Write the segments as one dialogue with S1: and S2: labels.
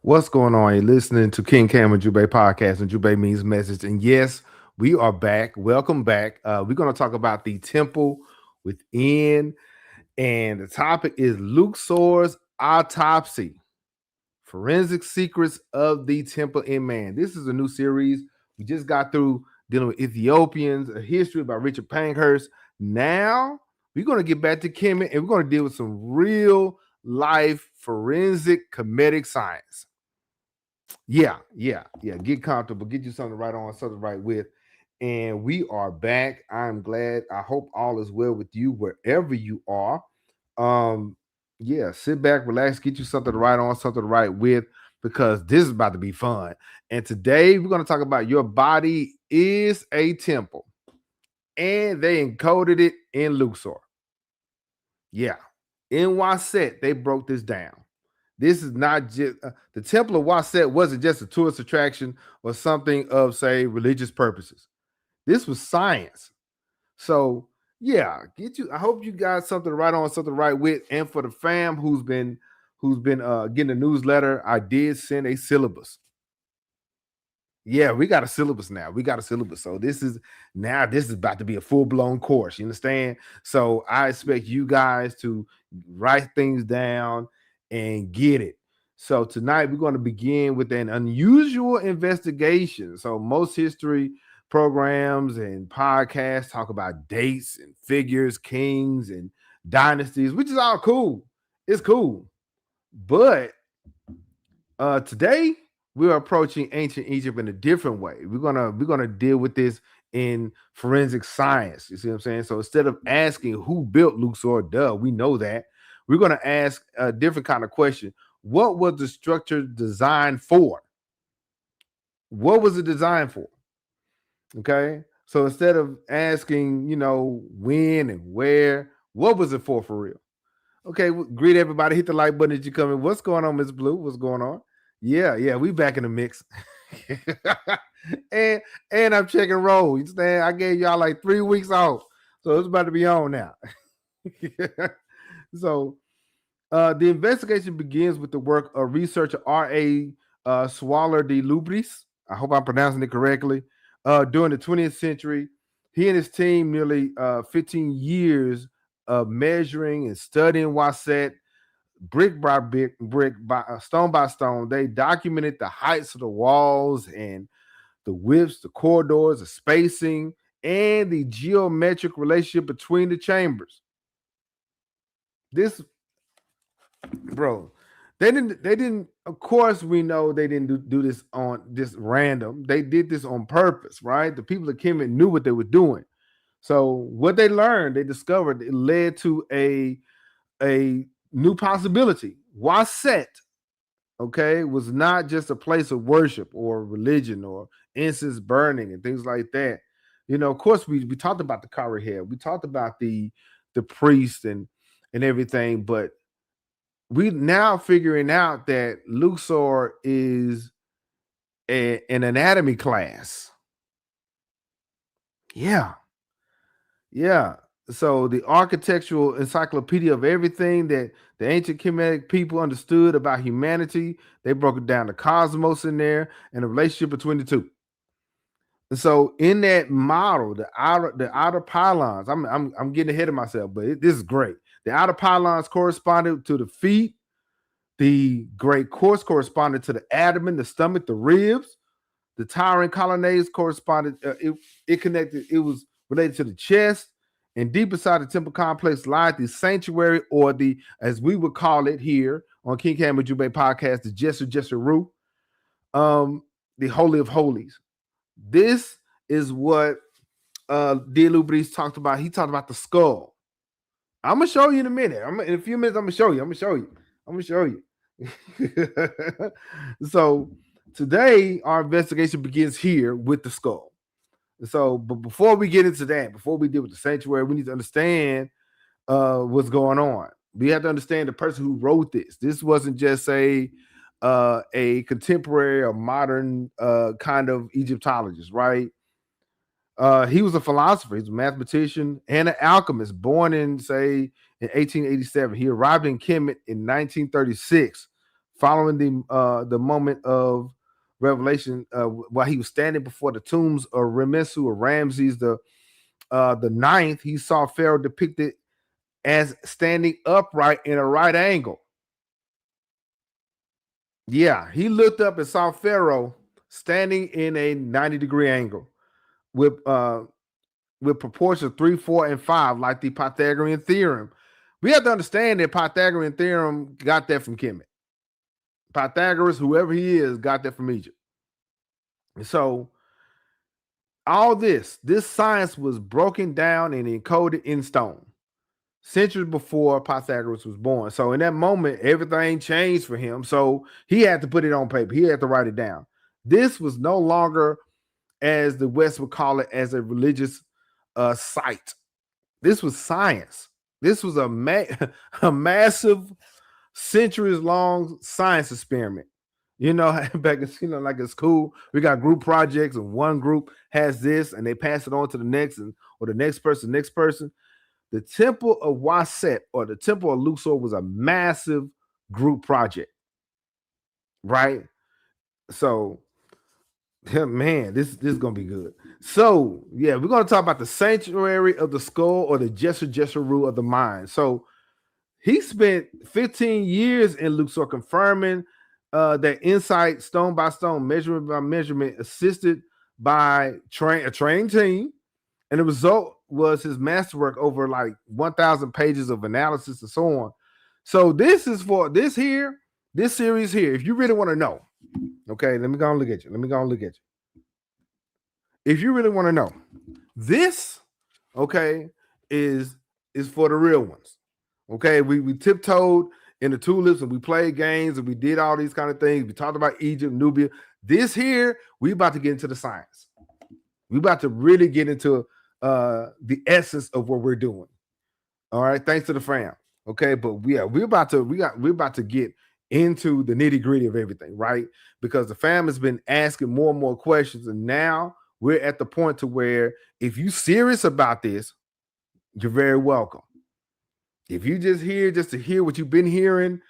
S1: What's going on? You're listening to King Cam and Ujumbe podcast, and Ujumbe means message. And yes, we are back. Welcome back. We're going to talk about the temple within, and the topic is Luxor's autopsy, forensic secrets of the temple in man. This is a new series. We just got through dealing with Ethiopians, a history by Richard Pankhurst. Now we're going to get back to Kemet, and we're going to deal with some real life forensic comedic science. Yeah. Get comfortable. Get you something to write on, something to write with. And we are back. I'm glad. I hope all is well with you wherever you are. Yeah, sit back, relax, get you something to write on, something to write with, because this is about to be fun. And today we're going to talk about your body is a temple. And they encoded it in Luxor. Yeah. In Waset, they broke this down. This is not just the Temple of Waset wasn't just a tourist attraction or something of, say, religious purposes. This was science. So yeah, get you. I hope you got something to write on, something to write with. And for the fam who's been getting a newsletter, I did send a syllabus. Yeah, we got a syllabus now. We got a syllabus. So this is about to be a full-blown course. You understand? So I expect you guys to write things down and get it. So tonight we're going to begin with an unusual investigation. So most history programs and podcasts talk about dates and figures, kings and dynasties, which is all cool. It's cool. But today we're approaching ancient Egypt in a different way. We're gonna deal with this in forensic science. You see what I'm saying? So instead of asking who built Luxor, we know that. We're gonna ask a different kind of question. What was the structure designed for? What was it designed for? Okay. So instead of asking, when and where, what was it for real? Okay, greet everybody. Hit the like button as you come in. What's going on, Miss Blue? What's going on? Yeah, we back in the mix. and I'm checking roll. You understand? I gave y'all like 3 weeks off. So it's about to be on now. So the investigation begins with the work of researcher R.A. Swaller de Lubris. I hope I'm pronouncing it correctly. During the 20th century, he and his team, nearly 15 years of measuring and studying Waset, brick by brick, stone by stone. They documented the heights of the walls and the widths, the corridors, the spacing, and the geometric relationship between the chambers. This, bro, they didn't. Of course, we know they didn't do this on this random. They did this on purpose, right? The people at Kemet knew what they were doing. So what they learned, they discovered, it led to a new possibility. Waset, okay, was not just a place of worship or religion or incense burning and things like that. Of course, we talked about the Kari head, we talked about the priest and everything, but we now figuring out that Luxor is an anatomy class. Yeah. So the architectural encyclopedia of everything that the ancient Kemetic people understood about humanity, they broke it down, the cosmos in there and the relationship between the two. And so in that model, the outer pylons, I'm getting ahead of myself, but this is great. The outer pylons corresponded to the feet. The great course corresponded to the abdomen, the stomach, the ribs. The towering colonnades corresponded. It connected. It was related to the chest. And deep inside the temple complex lied the sanctuary, or the, as we would call it here on King Cam and Ujumbe podcast, the Jesseru, the Holy of Holies. This is what D. Lubris talked about. He talked about the skull. I'm gonna show you in a minute. In a few minutes, I'm gonna show you. So today, our investigation begins here with the skull. So, but before we get into that, before we deal with the sanctuary, we need to understand what's going on. We have to understand the person who wrote this. This wasn't just a contemporary or modern kind of Egyptologist, right? He was a philosopher. He's a mathematician and an alchemist, born in 1887. He arrived in Kemet in 1936, following the moment of revelation, while he was standing before the tombs of Remesu or Ramses the ninth, he saw Pharaoh depicted as standing upright in a right angle. Yeah, he looked up and saw Pharaoh standing in a 90-degree angle with proportions 3, 4, and 5, like the Pythagorean theorem. We have to understand that Pythagorean theorem got that from Kemet. Pythagoras, whoever he is, got that from Egypt. And so all this science was broken down and encoded in stone centuries before Pythagoras was born. So in that moment, everything changed for him. So he had to put it on paper. He had to write it down. This was no longer, as the West would call it, as a religious site. This was science. This was a massive, centuries-long science experiment. Back in like in school, we got group projects, and one group has this, and they pass it on to the next, or the next person. The Temple of Waset, or the Temple of Luxor, was a massive group project, right? So, man, this is gonna be good. So, yeah, we're gonna talk about the sanctuary of the skull, or the Jesser of the mind. So, he spent 15 years in Luxor, confirming that insight, stone by stone, measurement by measurement, assisted by a trained team. And the result was his masterwork over like 1,000 pages of analysis and so on. So this is for this series here. If you really want to know, okay, let me go and look at you. If you really want to know, this, okay, is for the real ones. Okay, we tiptoed in the tulips, and we played games, and we did all these kind of things. We talked about Egypt, Nubia. This here, we about to get into the science. We about to really get into the essence of what we're doing. All right, thanks to the fam. Okay, but we're about to get into the nitty-gritty of everything, right? Because the fam has been asking more and more questions, and now we're at the point to where if you're serious about this, you're very welcome. If you just to hear what you've been hearing,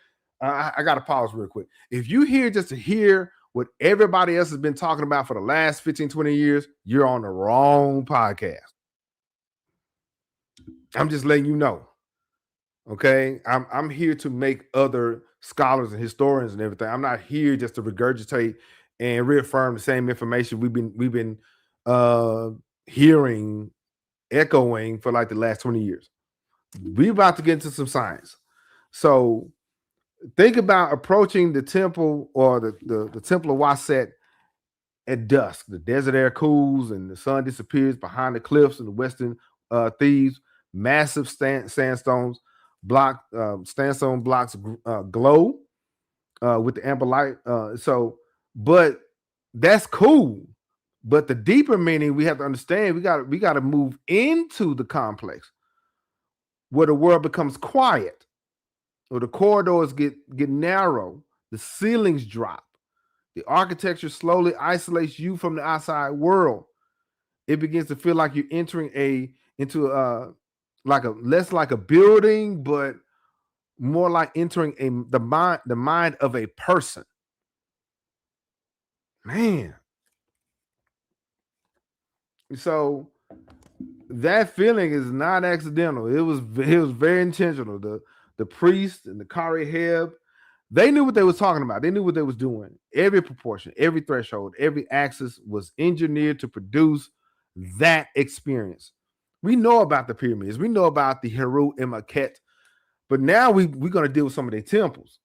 S1: I got to pause real quick. If you hear just to hear what everybody else has been talking about for the last 15, 20 years, you're on the wrong podcast. I'm just letting you know. Okay, I'm here to make other scholars and historians and everything. I'm not here just to regurgitate and reaffirm the same information we've been hearing, echoing for like the last 20 years. We're about to get into some science. So think about approaching the temple, or the Temple of Waset, at dusk. The desert air cools and the sun disappears behind the cliffs in the western Thebes. Massive sandstone blocks glow with the amber light. But that's cool. But the deeper meaning we have to understand, we got to move into the complex where the world becomes quiet, or the corridors get narrow, the ceilings drop, the architecture slowly isolates you from the outside world. It begins to feel like you're entering less like a building, but more like entering the mind of a person. Man. So that feeling is not accidental. It was very intentional. The priest and the Kari Heb, they knew what they was talking about. They knew what they was doing. Every proportion, every threshold, every axis was engineered to produce that experience. We know about the pyramids. We know about the Heru and Maquette. But now we're going to deal with some of their temples.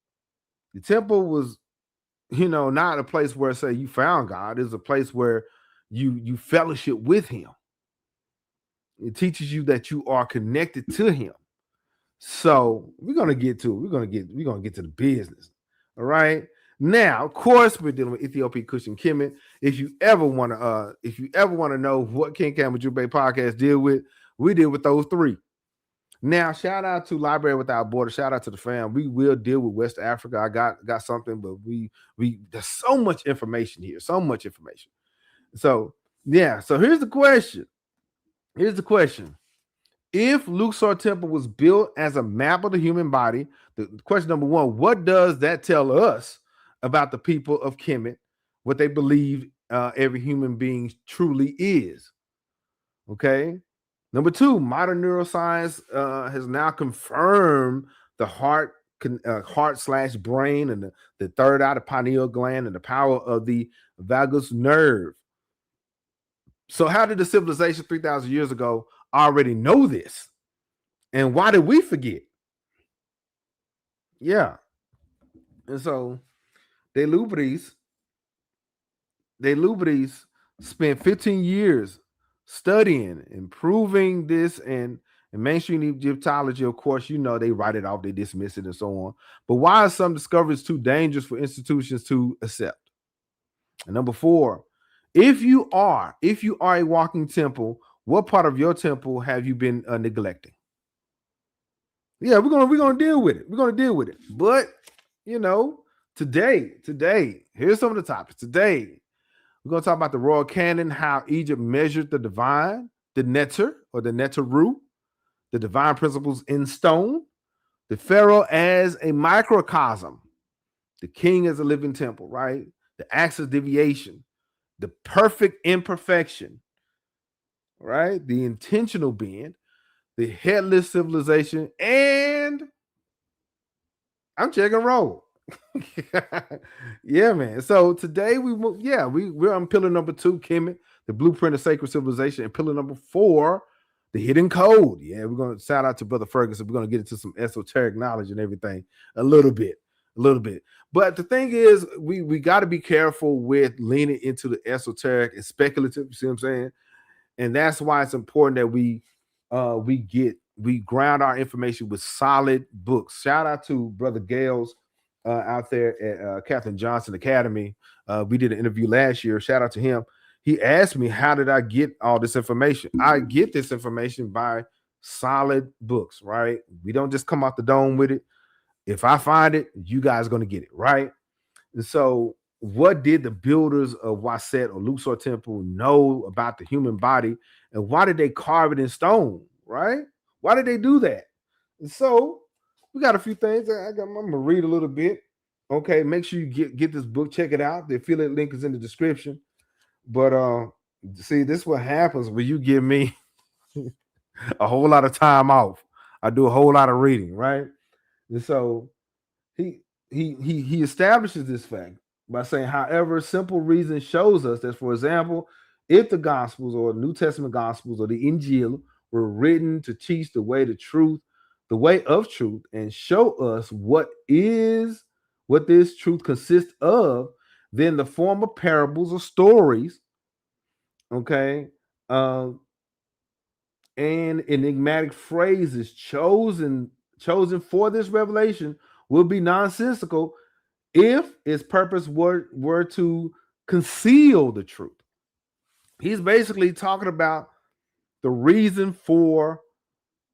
S1: The temple was, not a place where, say, you found God. It's a place where you fellowship with him. It teaches you that you are connected to him. So we're gonna get to it. We're gonna get to the business. All right. Now, of course, we're dealing with Ethiopian Kush Kemet. If you ever want to know what King Cam with Ujumbe podcast deal with, we deal with those three. Now, shout out to Library Without Borders. Shout out to the fam. We will deal with West Africa. I got something, but we there's so much information here. So much information. So yeah. So here's the question. If Luxor Temple was built as a map of the human body, the question number one, what does that tell us about the people of Kemet, what they believe every human being truly is? Okay. Number two, modern neuroscience has now confirmed the heart slash brain and the third eye, the pineal gland, and the power of the vagus nerve. So, how did the civilization 3,000 years ago already know this? And why did we forget? Yeah. And so, De Lubris spent 15 years studying, improving this, and in mainstream Egyptology, of course, they write it off, they dismiss it, and so on. But why are some discoveries too dangerous for institutions to accept? And number four, if you are a walking temple, what part of your temple have you been neglecting? Yeah, we're gonna deal with it. We're gonna deal with it. But today, here's some of the topics. Today, we're going to talk about the royal canon, how Egypt measured the divine, the netter or the neteru, the divine principles in stone, the pharaoh as a microcosm, the king as a living temple, right? The axis deviation, the perfect imperfection, right? The intentional being, the headless civilization, and I'm checking roll. Yeah, man. So today we're on pillar number 2, Kemet, the blueprint of sacred civilization, and pillar number 4, the hidden code. Yeah, we're gonna shout out to Brother Ferguson. We're gonna get into some esoteric knowledge and everything a little bit. But the thing is, we got to be careful with leaning into the esoteric and speculative. You see what I'm saying? And that's why it's important that we ground our information with solid books. Shout out to Brother Gales out there at Catherine Johnson Academy. We did an interview last year. Shout out to him. He asked me, how did I get all this information? I get this information by solid books, right? We don't just come out the dome with it. If I find it, you guys are going to get it, right? And so, what did the builders of Waset or Luxor Temple know about the human body, and why did they carve it in stone, right? Why did they do that? And so, we got a few things. I'm going to read a little bit. Okay, make sure you get this book, check it out. The affiliate link is in the description. But see, this is what happens when you give me a whole lot of time off. I do a whole lot of reading, right? And so he establishes this fact by saying, however, simple reason shows us that, for example, if the Gospels or New Testament Gospels or the Injil were written to teach the way of truth, and show us what this truth consists of, then the form of parables or stories, okay, and enigmatic phrases chosen for this revelation will be nonsensical if its purpose were to conceal the truth. He's basically talking about the reason for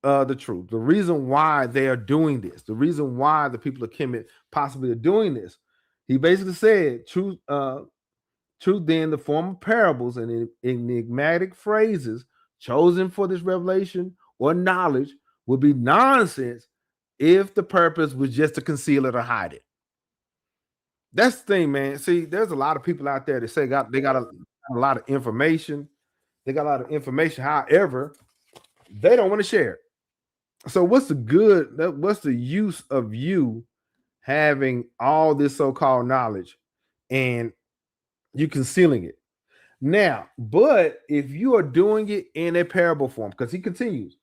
S1: the truth, the reason why they are doing this, the reason why the people of Kemet possibly are doing this. He basically said, truth then, the form of parables and enigmatic phrases chosen for this revelation or knowledge would be nonsense if the purpose was just to conceal it or hide it. That's the thing, man. See, there's a lot of people out there that say they got a lot of information. They got a lot of information. However, they don't want to share it. So what's the use of you having all this so-called knowledge and you concealing it? Now, but if you are doing it in a parable form, because he continues,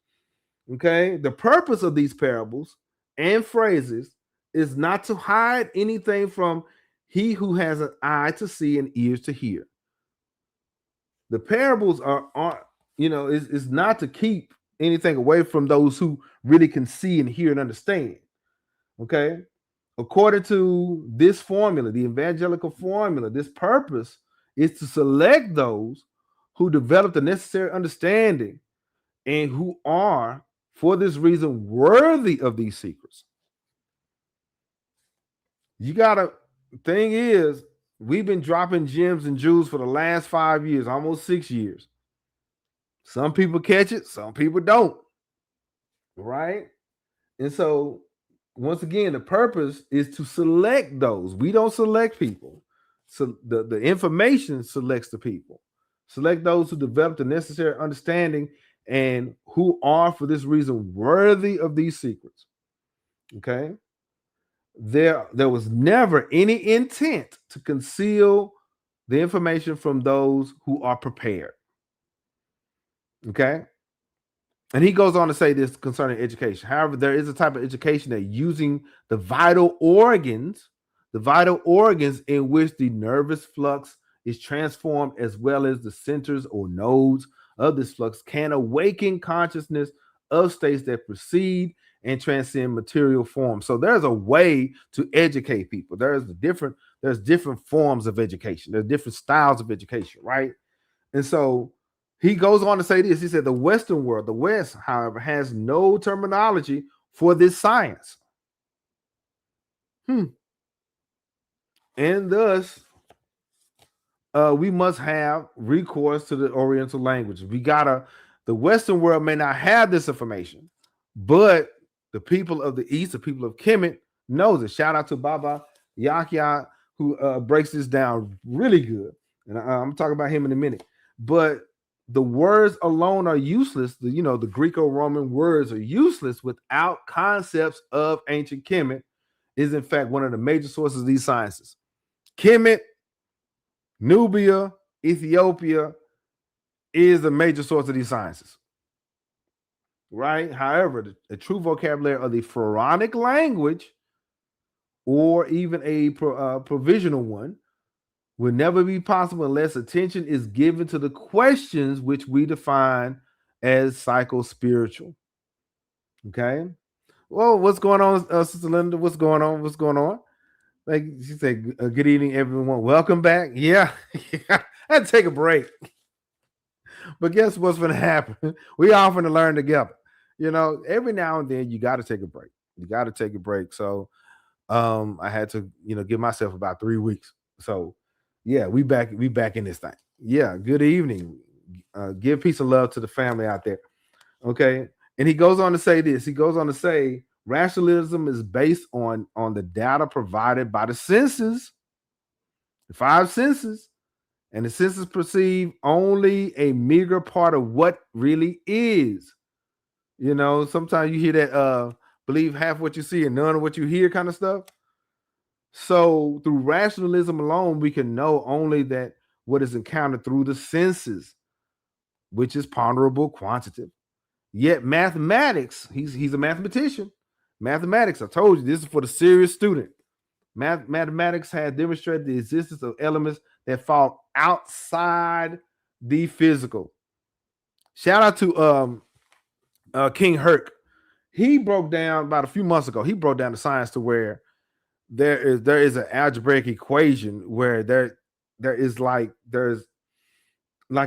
S1: okay, the purpose of these parables and phrases is not to hide anything from he who has an eye to see and ears to hear. The parables is not to keep anything away from those who really can see and hear and understand. Okay, according to this formula, the evangelical formula, this purpose is to select those who develop the necessary understanding and who are, for this reason, worthy of these secrets. Thing is, we've been dropping gems and jewels for the last 5 years, almost 6 years. Some people catch it, some people don't. Right? And so once again, the purpose is to select those. We don't select people. So the information selects the people. Select those who develop the necessary understanding and who are, for this reason, worthy of these secrets. Okay. There was never any intent to conceal the information from those who are prepared. Okay. And he goes on to say this concerning education. However, there is a type of education that using the vital organs in which the nervous flux is transformed, as well as the centers or nodes of this flux, can awaken consciousness of states that precede and transcend material forms. So there's a way to educate people. There's different forms of education. There's different styles of education, right? And so he goes on to say this. He said, the Western world, the West, however, has no terminology for this science. And thus, we must have recourse to the Oriental language. The Western world may not have this information, but the people of the East, the people of Kemet, knows it. Shout out to Baba Yahya, who breaks this down really good. And I'm talking about him in a minute. But the words alone are useless. The Greco-Roman words are useless without concepts of ancient Kemet. Is in fact one of the major sources of these sciences. Kemet, Nubia, Ethiopia is a major source of these sciences, right? However, the true vocabulary of the pharaonic language, or even a provisional one, will never be possible unless attention is given to the questions which we define as psycho-spiritual. Okay. Well, what's going on, Sister Linda? What's going on? What's going on? Like she said, good evening, everyone. Welcome back. Yeah. I had to take a break. But guess what's going to happen? We all going to learn together. Every now and then you got to take a break. You got to take a break. So I had to, give myself about 3 weeks. So yeah, we back in this thing. Yeah, good evening. Give peace and love to the family out there. Okay. And he goes on to say this. He goes on to say rationalism is based on the data provided by the senses, the 5 senses, and the senses perceive only a meager part of what really is. Sometimes you hear that believe half what you see and none of what you hear kind of stuff. So through rationalism alone, we can know only that what is encountered through the senses, which is ponderable, quantitative. Yet mathematics, he's a mathematician. Mathematics, I told you, this is for the serious student. Mathematics has demonstrated the existence of elements that fall outside the physical. Shout out to King Herc. He broke down about a few months ago. He broke down the science to where there is an algebraic equation where there's like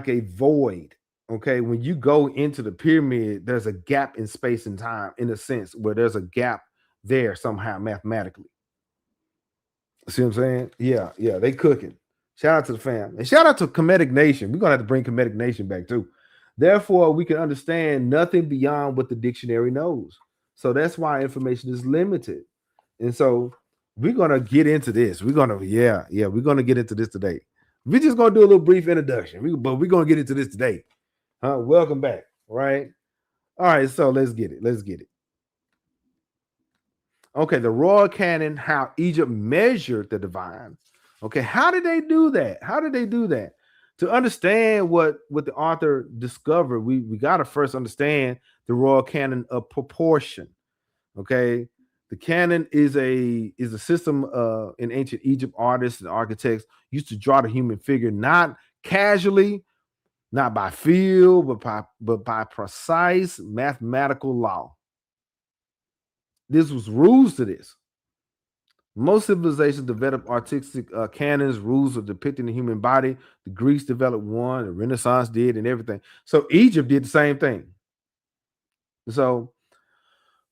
S1: a void. Okay, when you go into the pyramid, there's a gap in space and time, in a sense, where there's a gap there somehow mathematically. See what I'm saying? Yeah, they cooking. Shout out to the fam. And shout out to Comedic Nation. We're gonna have to bring Comedic Nation back too. Therefore, we can understand nothing beyond what the dictionary knows. So that's why information is limited. And so we're gonna get into this. We're gonna get into this today. We're just gonna do a little brief introduction, but we're gonna get into this today. Welcome back. Right. All right. So let's get it. Okay. The royal canon, how Egypt measured the divine. Okay. How did they do that? To understand what the author discovered, we got to first understand the royal canon of proportion. Okay. The canon is a system in ancient Egypt. Artists and architects used to draw the human figure not casually, not by feel, but by precise mathematical law. This was rules to this. Most civilizations developed artistic canons, rules of depicting the human body. The Greeks developed one, the Renaissance did, and everything. So Egypt did the same thing. So,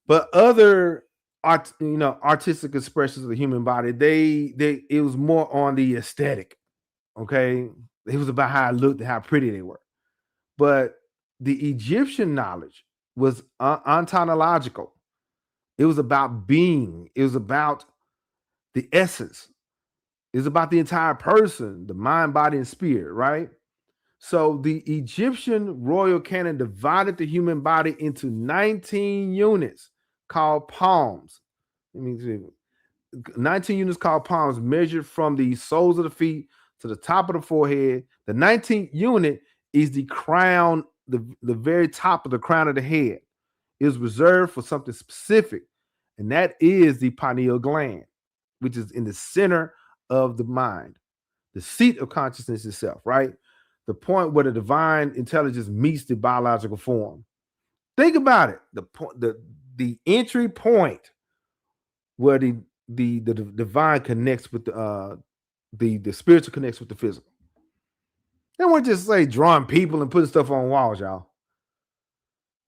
S1: but other artistic expressions of the human body, it was more on the aesthetic. Okay, it was about how it looked and how pretty they were. But the Egyptian knowledge was ontological. It was about being. It was about the essence. It's about the entire person, the mind, body, and spirit, right? So the Egyptian royal canon divided the human body into 19 units called palms. Let me see. 19 units called palms measured from the soles of the feet to the top of the forehead. The 19th unit is the crown, the very top of the crown of the head. It is reserved for something specific, and that is the pineal gland, which is in the center of the mind, the seat of consciousness itself, right? The point where the divine intelligence meets the biological form. Think about it. The entry point where the divine connects with the spiritual connects with the physical. They weren't just say drawing people and putting stuff on walls, y'all.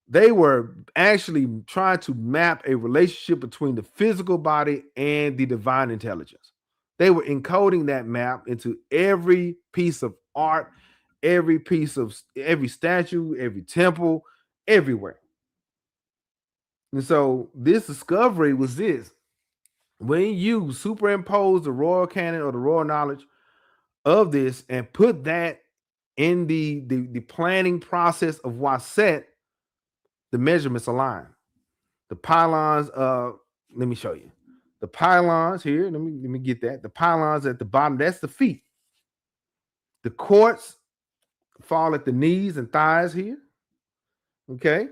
S1: They were actually trying to map a relationship between the physical body and the divine intelligence. They were encoding that map into every piece of art, every statue, every temple, everywhere. And so this discovery was this: when you superimpose the royal canon or the royal knowledge of this and put that in the planning process of Waset, the measurements align. The pylons, let me show you. The pylons here, let me get that. The pylons at the bottom, that's the feet. The courts fall at the knees and thighs here. Okay.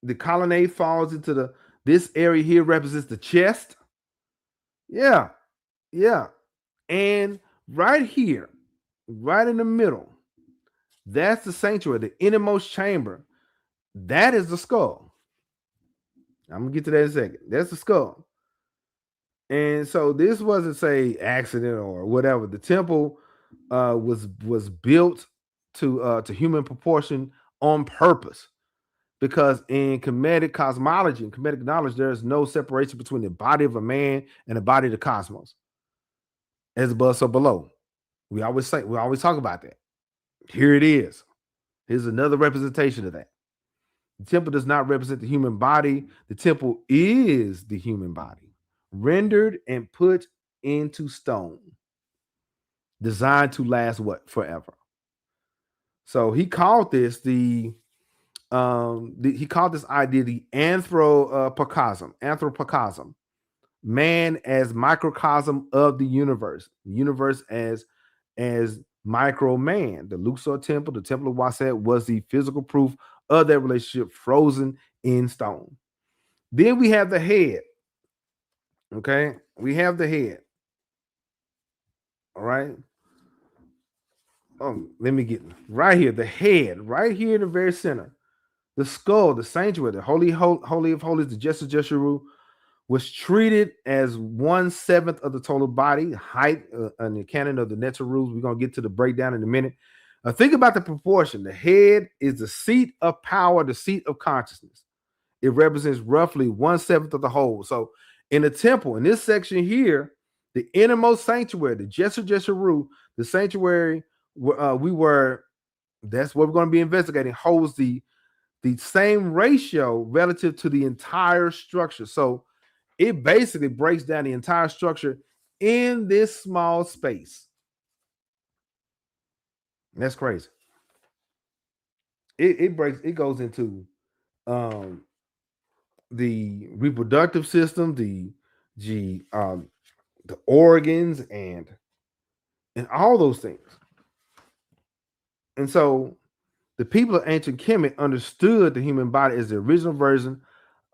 S1: The colonnade falls into this area here represents the chest. Yeah. Yeah. And right here, right in the middle, that's the sanctuary, the innermost chamber. That is the skull. I'm gonna get to that in a second. That's the skull. And so this wasn't say accident or whatever. The temple was built to human proportion on purpose, because in Kemetic cosmology and Kemetic knowledge, there is no separation between the body of a man and the body of the cosmos, as above so below. We always talk about that. Here it is. Here's another representation of that. The temple does not represent the human body. The temple is the human body, rendered and put into stone, designed to last forever. So he called this he called this idea the anthropocosm, man as microcosm of the universe as micro man. The Luxor Temple, the Temple of Waset, was the physical proof of that relationship frozen in stone. Then we have the head. Okay, we have the head. All right. Let me get right here. The head, right here in the very center. The skull, the sanctuary, the holy of holies, the Jesser Jesheru, was treated as 1/7 of the total body height in the canon of the Netzer rules. We're gonna get to the breakdown in a minute. Think about the proportion. The head is the seat of power, the seat of consciousness. It represents roughly 1/7 of the whole. So in the temple, in this section here, the innermost sanctuary, the Jesser Jesheru, the sanctuary that's what we're going to be investigating, holds the same ratio relative to the entire structure. So it basically breaks down the entire structure in this small space. That's crazy. It goes into the reproductive system, the organs, and all those things. And so the people of ancient Kemet understood the human body as the original version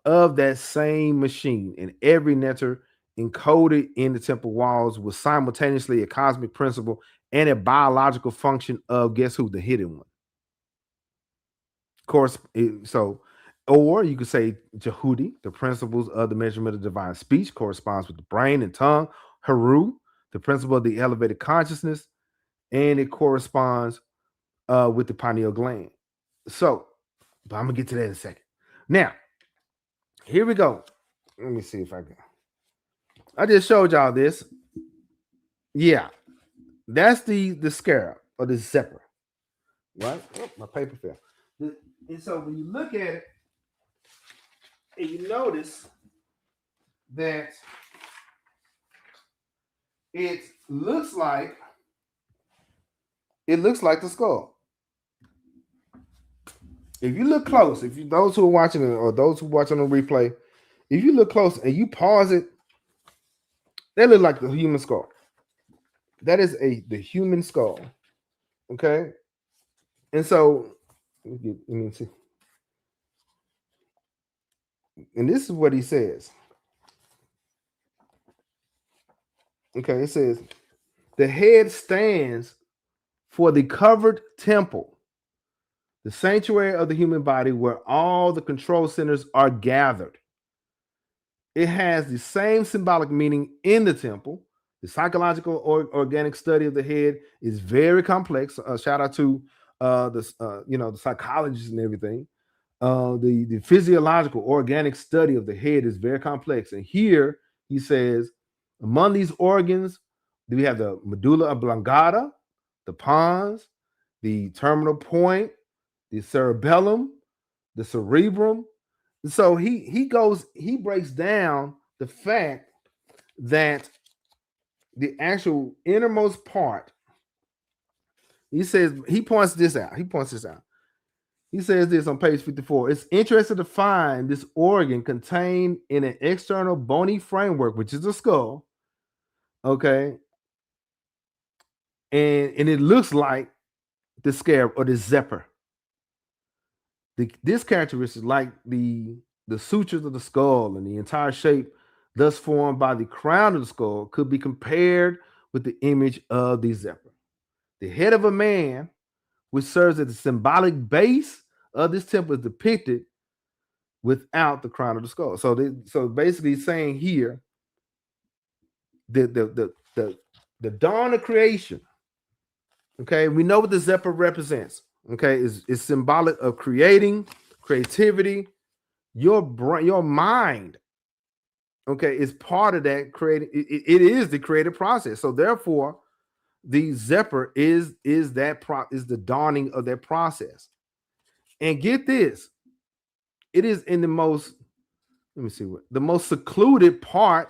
S1: of that same machine, and every Netzer encoded in the temple walls was simultaneously a cosmic principle and a biological function of, guess who? The hidden one. Of course, or you could say Jehudi, the principles of the measurement of divine speech, corresponds with the brain and tongue. Heru, the principle of the elevated consciousness, and it corresponds with the pineal gland. So, but I'm gonna get to that in a second. Now, here we go. Let me see if I can. I just showed y'all this. Yeah, that's the scarab or the zephyr, right? Oh, my paper fell. And so when you look at it, And you notice that it looks like the skull. If you look close, if you those who are watching it or those who watch on the replay, if you look close and you pause it, they look like the human skull. That is the human skull. Okay. And so let me see. And this is what he says. Okay, it says the head stands for the covered temple, the sanctuary of the human body where all the control centers are gathered. It has the same symbolic meaning in the temple. The psychological or organic study of the head is very complex. Shout out to the psychologists and everything. The physiological organic study of the head is very complex. And here he says, among these organs, we have the medulla oblongata, the pons, the terminal point, the cerebellum, the cerebrum. So he breaks down the fact that the actual innermost part, he points this out. He says this on page 54. It's interesting to find this organ contained in an external bony framework, which is the skull. Okay. And it looks like the scarab or the zephyr. This characteristic, like the sutures of the skull and the entire shape thus formed by the crown of the skull, could be compared with the image of the zephyr. The head of a man, which serves as the symbolic base of this temple, is depicted without the crown of the skull. So basically saying here the dawn of creation. Okay, we know what the zephyr represents. Okay, is symbolic of creativity. Your brain, your mind, okay, is part of that creating. It is the creative process. So therefore, the zephyr is the dawning of that process. And get this, it is in the most secluded part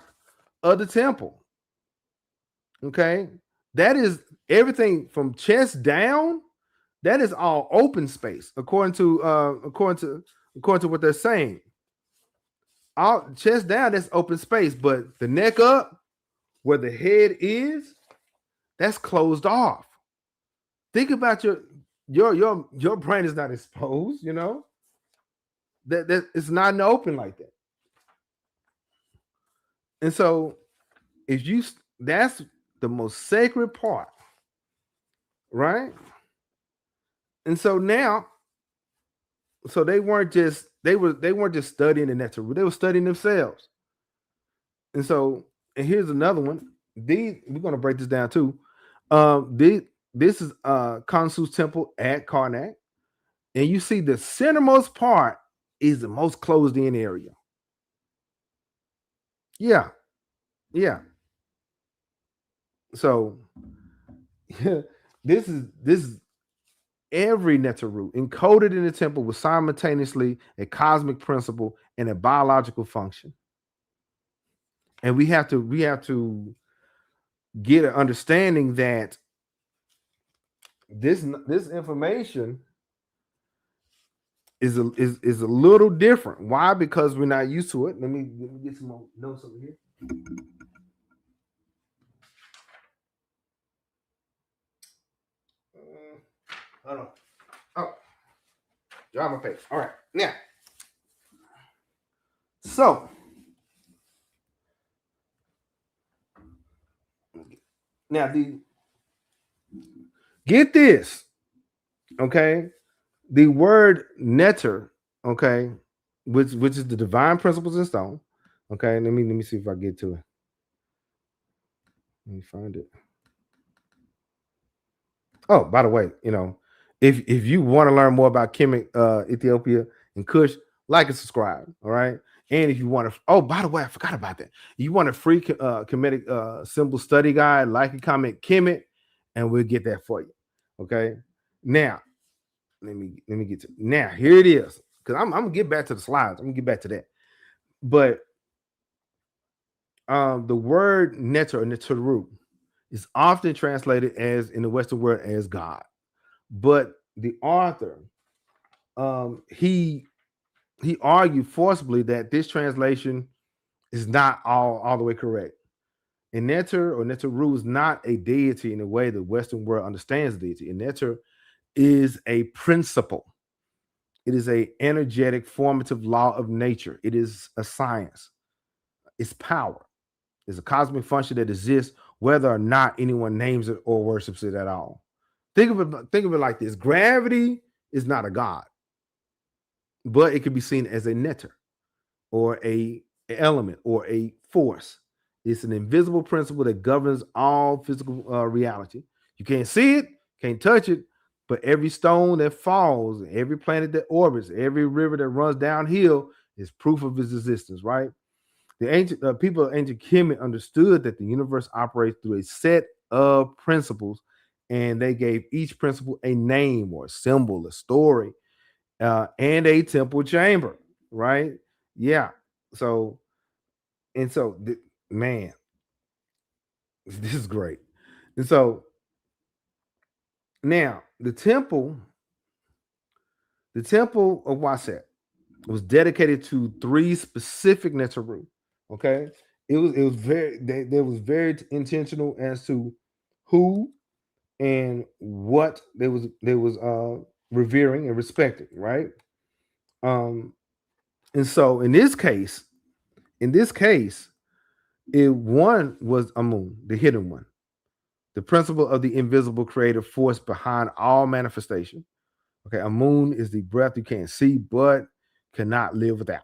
S1: of the temple. Okay, that is everything from chest down. That is all open space, according to what they're saying. All chest down, that's open space, but the neck up, where the head is, that's closed off. Think about your brain is not exposed. You know that it's not in the open like that. And so, that's the most sacred part, right? And so now, they weren't just studying the natural root, they were studying themselves. And so, and here's another one. We're going to break this down too. This is Khonsu's temple at Karnak, and you see the centermost part is the most closed in area. Yeah. So this is every Neteru encoded in the temple was simultaneously a cosmic principle and a biological function. And we have to get an understanding that this information is a little different. Why? Because we're not used to it. Let me get some more notes over here. Hold on. Oh, draw my page. All right. Now get this, okay? The word netter, okay, which is the divine principles in stone. Okay, let me see if I get to it. Let me find it. Oh, by the way, if you want to learn more about Kemet, Ethiopia, and Kush, like and subscribe. All right. And if you want to, by the way, I forgot about that. You want a free Kemetic symbol study guide, like and comment Kemet, and we'll get that for you. Okay. Now, let me get to now. Here it is. Because I'm gonna get back to the slides. I'm gonna get back to that. But the word neter or neteru is often translated as in the Western world as God. But the author, he argued forcibly that this translation is not all the way correct. And Neter or Neteru is not a deity in the way the Western world understands deity. And Neter is a principle. It is a energetic, formative law of nature. It is a science. It's power. It's a cosmic function that exists whether or not anyone names it or worships it at all. Think of it like this: gravity is not a god, but it can be seen as a netter or a element or a force. It's an invisible principle that governs all physical reality. You can't see it, can't touch it, but every stone that falls, every planet that orbits, every river that runs downhill is proof of its existence, right? The ancient people of ancient Kemet understood that the universe operates through a set of principles, and they gave each principle a name or a symbol, a story, and a temple chamber, right? Yeah. So man, this is great. And so now the temple of Waset was dedicated to three specific Neteru. Okay, it was very they was very intentional as to who and what they was revering and respecting, right? Um, and so in this case, it one was Amun, the hidden one, the principle of the invisible creative force behind all manifestation. Okay, Amun is the breath you can't see but cannot live without.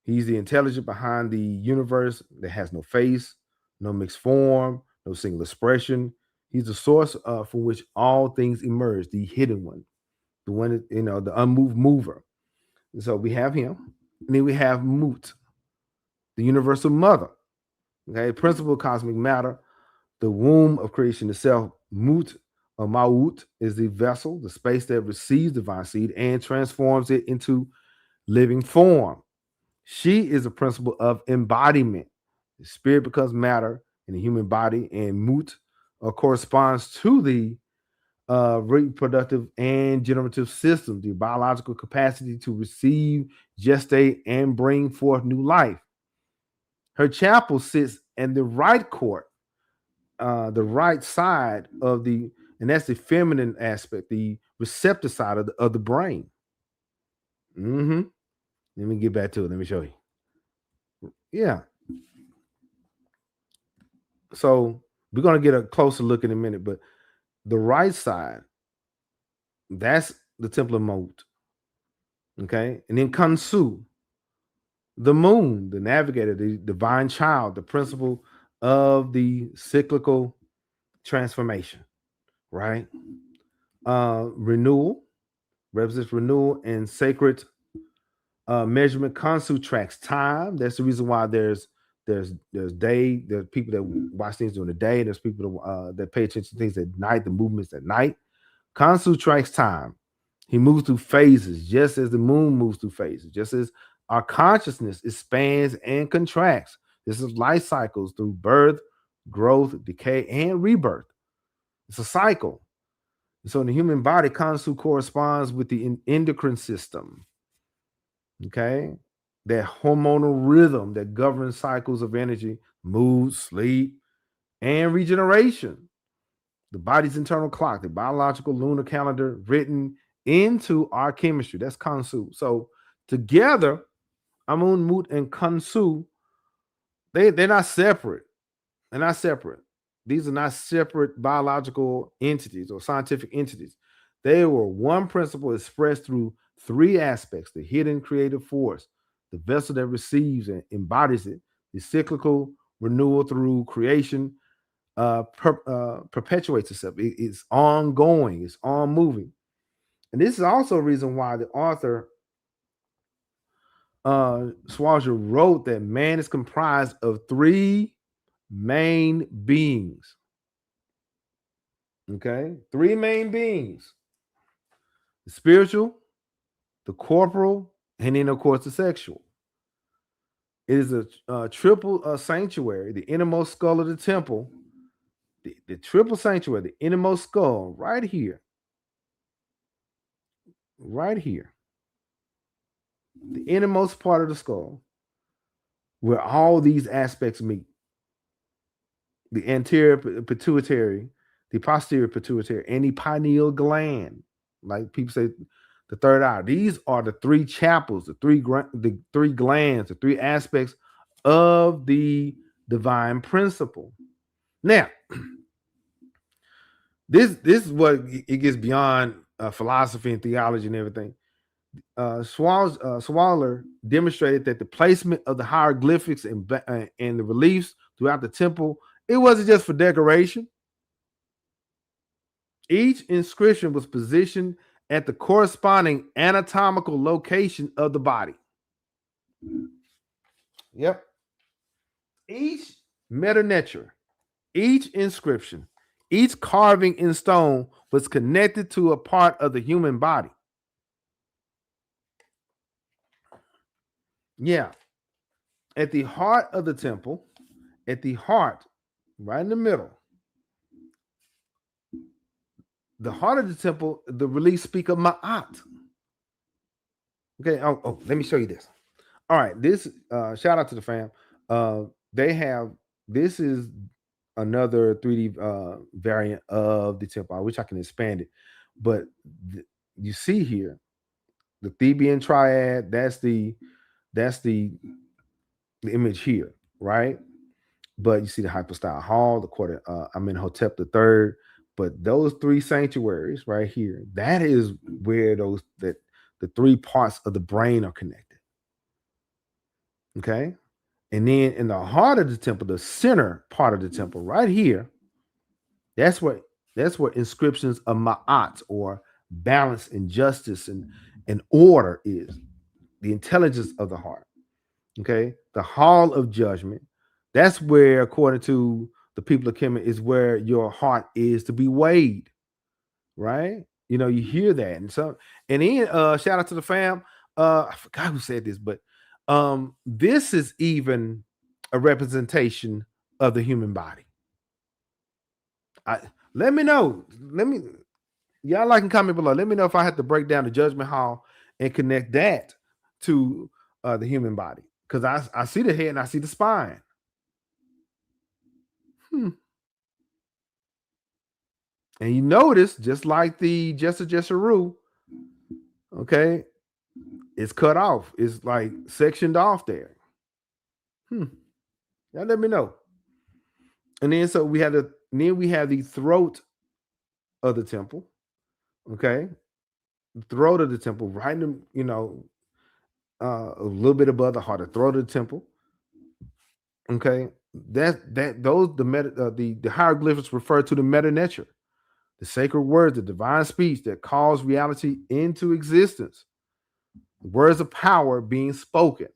S1: He's the intelligence behind the universe that has no face, no mixed form, no single expression. He's the source from which all things emerge, the hidden one, the one that, the unmoved mover. And so we have him. And then we have Mut, the universal mother. Okay, principle of cosmic matter, the womb of creation itself. Mut or Maut is the vessel, the space that receives divine seed and transforms it into living form. She is a principle of embodiment. The spirit becomes matter in the human body, and Mut corresponds to the reproductive and generative system, the biological capacity to receive, gestate, and bring forth new life. Her chapel sits in the right court, the right side of the, and that's the feminine aspect, the receptor side of the brain. Mm-hmm. Let me get back to it. Let me show you. Yeah. So we're gonna get a closer look in a minute, but the right side, that's the temple of Mot. Okay, and then Kansu, the moon, the navigator, the divine child, the principle of the cyclical transformation, right? Renewal represents renewal and sacred measurement. Kansu tracks time. That's the reason why there's day. There's people that watch things during the day. There's people that pay attention to things at night. The movements at night. Kansu tracks time. He moves through phases, just as the moon moves through phases, just as our consciousness expands and contracts. This is life cycles through birth, growth, decay, and rebirth. It's a cycle. So in the human body, Kansu corresponds with the endocrine system. Okay. That hormonal rhythm that governs cycles of energy, mood, sleep, and regeneration. The body's internal clock, the biological lunar calendar written into our chemistry. That's Kansu. So together, Amun, Mut, and Kansu, they're not separate. They're not separate. These are not separate biological entities or scientific entities. They were one principle expressed through three aspects: the hidden creative force, the vessel that receives and embodies it, the cyclical renewal through creation, perpetuates itself. It's ongoing, it's on moving. And this is also a reason why the author Swaja wrote that man is comprised of three main beings. Okay, three main beings: the spiritual, the corporal, and then of course the sexual. It is a triple sanctuary, the innermost skull of the temple, the triple sanctuary, the innermost skull, right here, the innermost part of the skull, where all these aspects meet. The anterior pituitary, the posterior pituitary, and the pineal gland. Like people say, the third eye. These are the three chapels, the three glands, the three aspects of the divine principle. Now, this is what it gets beyond philosophy and theology and everything. Swaller demonstrated that the placement of the hieroglyphics and the reliefs throughout the temple, it wasn't just for decoration. Each inscription was positioned at the corresponding anatomical location of the body. Yep. Each metanetra, each inscription, each carving in stone was connected to a part of the human body. Yeah. At the heart of the temple, at the heart, right in the middle, the heart of the temple, the reliefs speak of Ma'at. Okay. Oh, let me show you this. All right. This shout out to the fam. They have this is another 3D variant of the temple. I wish I can expand it, but you see here the Theban triad. That's the image here, right? But you see the hypostyle hall, the quarter Amenhotep the third. But those three sanctuaries right here, that is where the three parts of the brain are connected. Okay. And then in the heart of the temple, the center part of the temple, right here, that's what inscriptions of Ma'at, or balance and justice and order, is. The intelligence of the heart. Okay. The hall of judgment. That's where, according to the people of Kemet, is where your heart is to be weighed. Right? You hear that. And then shout out to the fam. I forgot who said this, but this is even a representation of the human body. Let me know. Y'all like and comment below. Let me know if I have to break down the judgment hall and connect that to the human body. Because I see the head and I see the spine. And you notice, just like the Jesseru, okay, it's cut off. It's like sectioned off there. Y'all let me know. And then we have the throat of the temple. Okay. The throat of the temple, right in the, a little bit above the heart, the throat of the temple. Okay. The hieroglyphics refer to the metanetra, the sacred words, the divine speech that calls reality into existence. Words of power being spoken.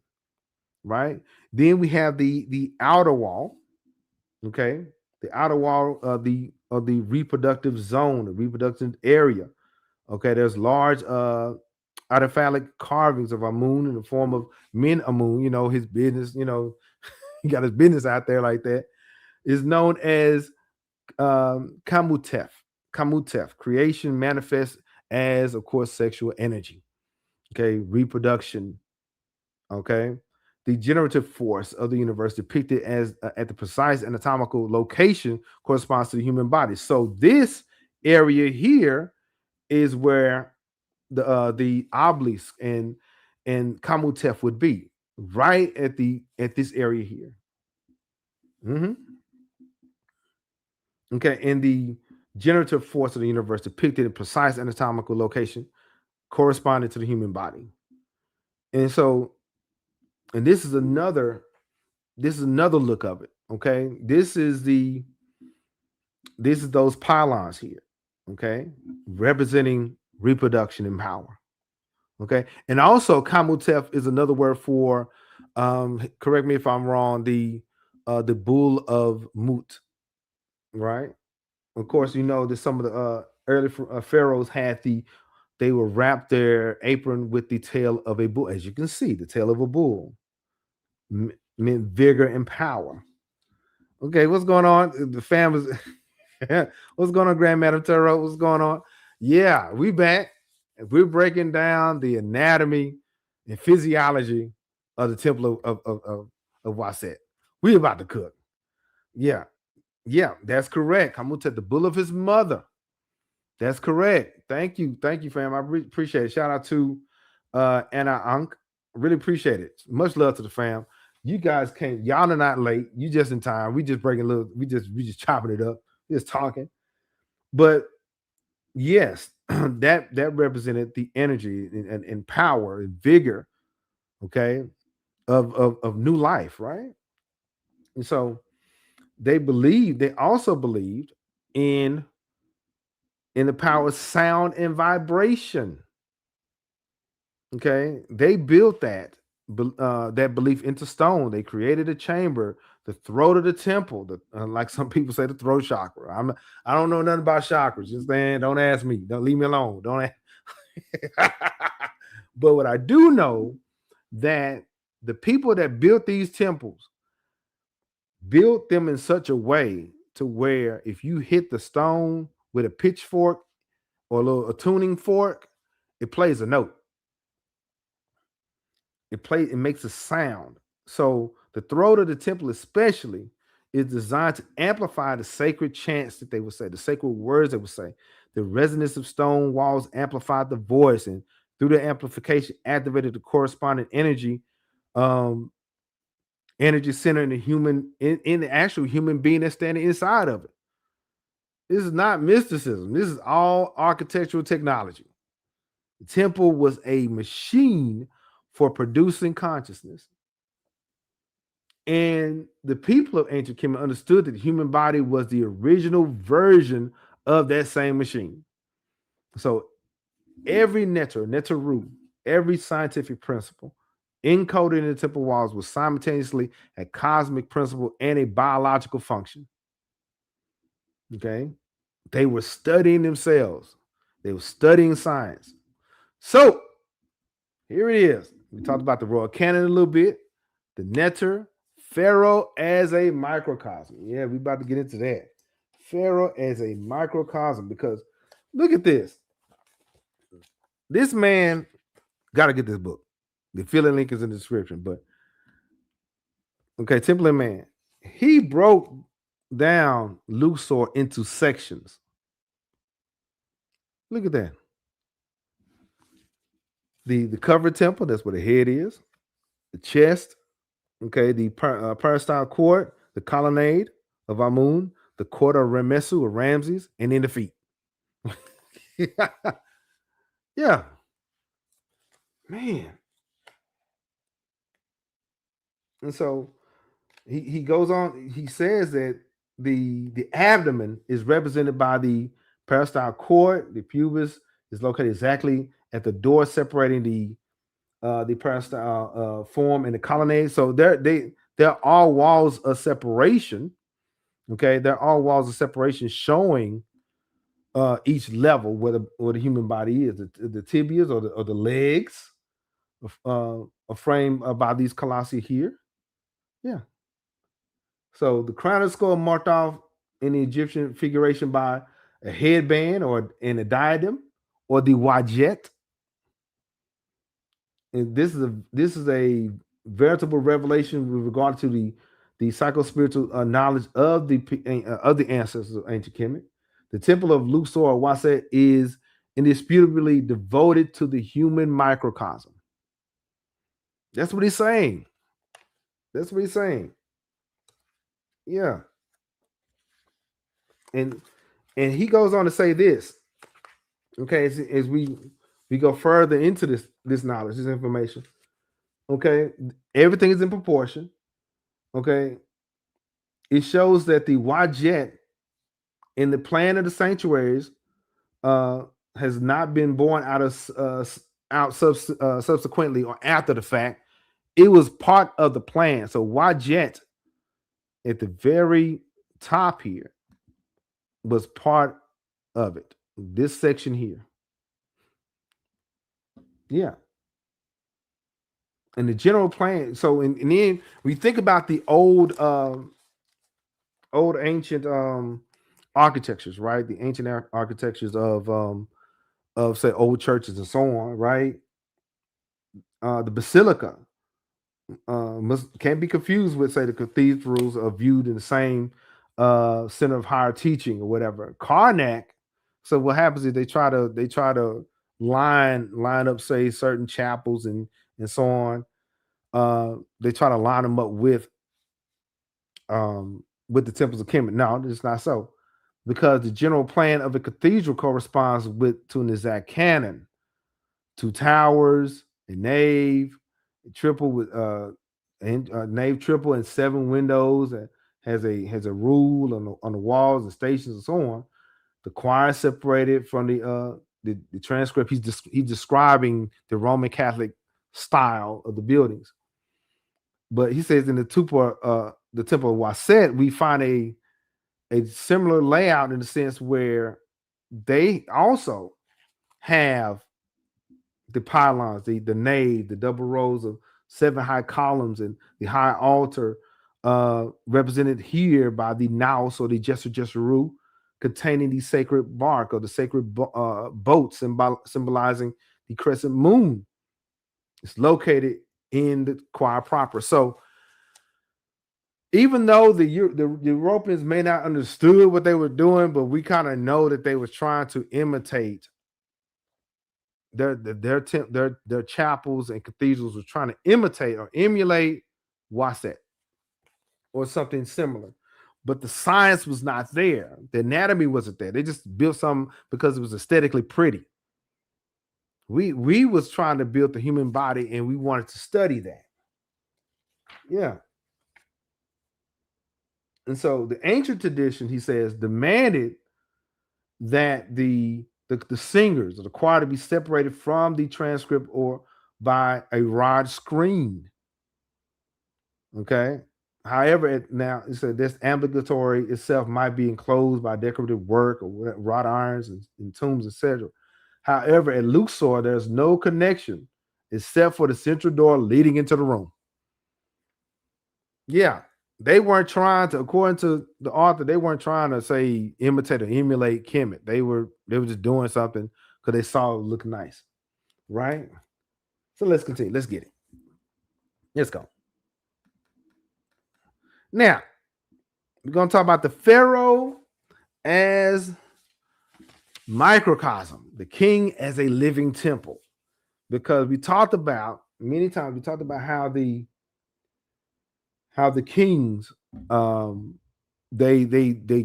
S1: Right. Then we have the outer wall. Okay. The outer wall of the reproductive zone, the reproductive area. Okay. There's large artifact carvings of Amun in the form of Min Amun. His business. He got his business out there like that. Is known as Kamutef. Kamutef. Creation manifests as, of course, sexual energy. Okay. Reproduction. Okay. The generative force of the universe, depicted as at the precise anatomical location, corresponds to the human body. So this area here is where the obelisk and Kamutef would be, right at this area here. Okay, and the generative force of the universe, depicted in precise anatomical location, corresponding to the human body. And this is another look of it. Okay, this is those pylons here. Okay, representing reproduction and power. Okay, and also Kamutef is another word for, correct me if I'm wrong, the bull of Mut. Right. Of course, that some of the early pharaohs they will wrap their apron with the tail of a bull, as you can see, the tail of a bull. meant vigor and power. Okay, what's going on? The fam is what's going on, Grand Madam Turo? What's going on? Yeah, we back. We're breaking down the anatomy and physiology of the temple of Waset. We about to cook. Yeah, yeah, that's correct. Hamut, the bull of his mother. That's correct. Thank you, fam. I appreciate it. Shout out to Anna Ankh. Really appreciate it. Much love to the fam. You guys came. Y'all are not late. You just in time. We just breaking a little. We just chopping it up. Just talking. But yes, that represented the energy and power and vigor. Okay, of new life, right? And so they believed. They also believed in the power of sound and vibration. Okay, they built that belief into stone. They created a chamber, the throat of the temple, like some people say, the throat chakra. I don't know nothing about chakras. Just saying, don't ask me. Don't leave me alone. Don't. But what I do know that the people that built these temples built them in such a way to where if you hit the stone with a pitchfork or a tuning fork, it plays a note. It makes a sound. So the throat of the temple especially is designed to amplify the sacred chants that they would say, the sacred words they would say. The resonance of stone walls amplified the voice, and through the amplification activated the corresponding um energy center in the in the actual human being that's standing inside of it. This is not mysticism. This is all architectural technology. The temple was a machine for producing consciousness. And the people of ancient Kemet understood that the human body was the original version of that same machine. So every netaru, every scientific principle encoded in the temple walls was simultaneously a cosmic principle and a biological function. Okay. They were studying themselves. They were studying science. So here it is. We talked about the royal canon a little bit, the netter, Pharaoh as a microcosm. Yeah, we about to get into that. Pharaoh as a microcosm, because look at this. This man got to get this book. The affiliate link is in the description. But okay, Temple and Man. He broke down Luxor into sections. Look at that. The covered temple, that's where the head is. The chest, okay, the peristyle court, the colonnade of Amun, the court of Remesu or Ramses, and then the feet. Yeah, man. And so he goes on. He says that the abdomen is represented by the peristyle court. The pubis is located exactly at the door separating the peristyle form and the colonnade. So they're all walls of separation. Okay, they're all walls of separation showing each level where the human body is, the tibias or the legs, are framed by these colossi here. Yeah. So the crown of skull marked off in the Egyptian figuration by a headband or in a diadem or the wajet. And this is a veritable revelation with regard to the psycho-spiritual knowledge of the ancestors of ancient Kemet. The temple of Luxor or Waset is indisputably devoted to the human microcosm. That's what he's saying. That's what he's saying. Yeah. And he goes on to say this. Okay, as we go further into this knowledge, this information. Okay, everything is in proportion. Okay, it shows that the Wajet in the plan of the sanctuaries has not been born subsequently or after the fact. It was part of the plan. So Wajet at the very top here was part of it. This section here. Yeah. And the general plan. So, and then we think about the old ancient architectures, right? The ancient architectures of say old churches and so on, right? The basilica can't be confused with say the cathedrals are viewed in the same center of higher teaching or whatever. Karnak. So what happens is they try to line up say certain chapels and so on. They try to line them up with the temples of Kemet. No, it's not so, because the general plan of a cathedral corresponds with to an exact canon: two towers, a nave, a triple with and nave triple and seven windows. Has a rule on the walls and stations and so on. The choir separated from the transcript. He's describing the Roman Catholic style of the buildings. But he says in the temple of Waset, we find a similar layout in the sense where they also have the pylons, the nave, the double rows of seven high columns, and the high altar, represented here by the naos or the Jesu, containing the sacred bark or the sacred boat, symbolizing the crescent moon. It's located in the choir proper. So even though the Europeans may not understood what they were doing, but we kind of know that they were trying to imitate their chapels and cathedrals were trying to imitate or emulate Waset or something similar. But the science was not there. The anatomy wasn't there. They just built something because it was aesthetically pretty. We was trying to build the human body and we wanted to study that. Yeah. And so the ancient tradition, he says, demanded that the singers or the choir to be separated from the transcript or by a rod screen. Okay. However, now it said this ambulatory itself might be enclosed by decorative work or wrought irons and tombs, etc. However, at Luxor, there's no connection except for the central door leading into the room. Yeah, they weren't trying to, according to the author, they weren't trying to say imitate or emulate Kemet. They were just doing something because they saw it look nice, right? So let's continue. Let's get it. Let's go. Now we're gonna talk about the pharaoh as microcosm, the king as a living temple, because we talked about many times. We talked about how the kings they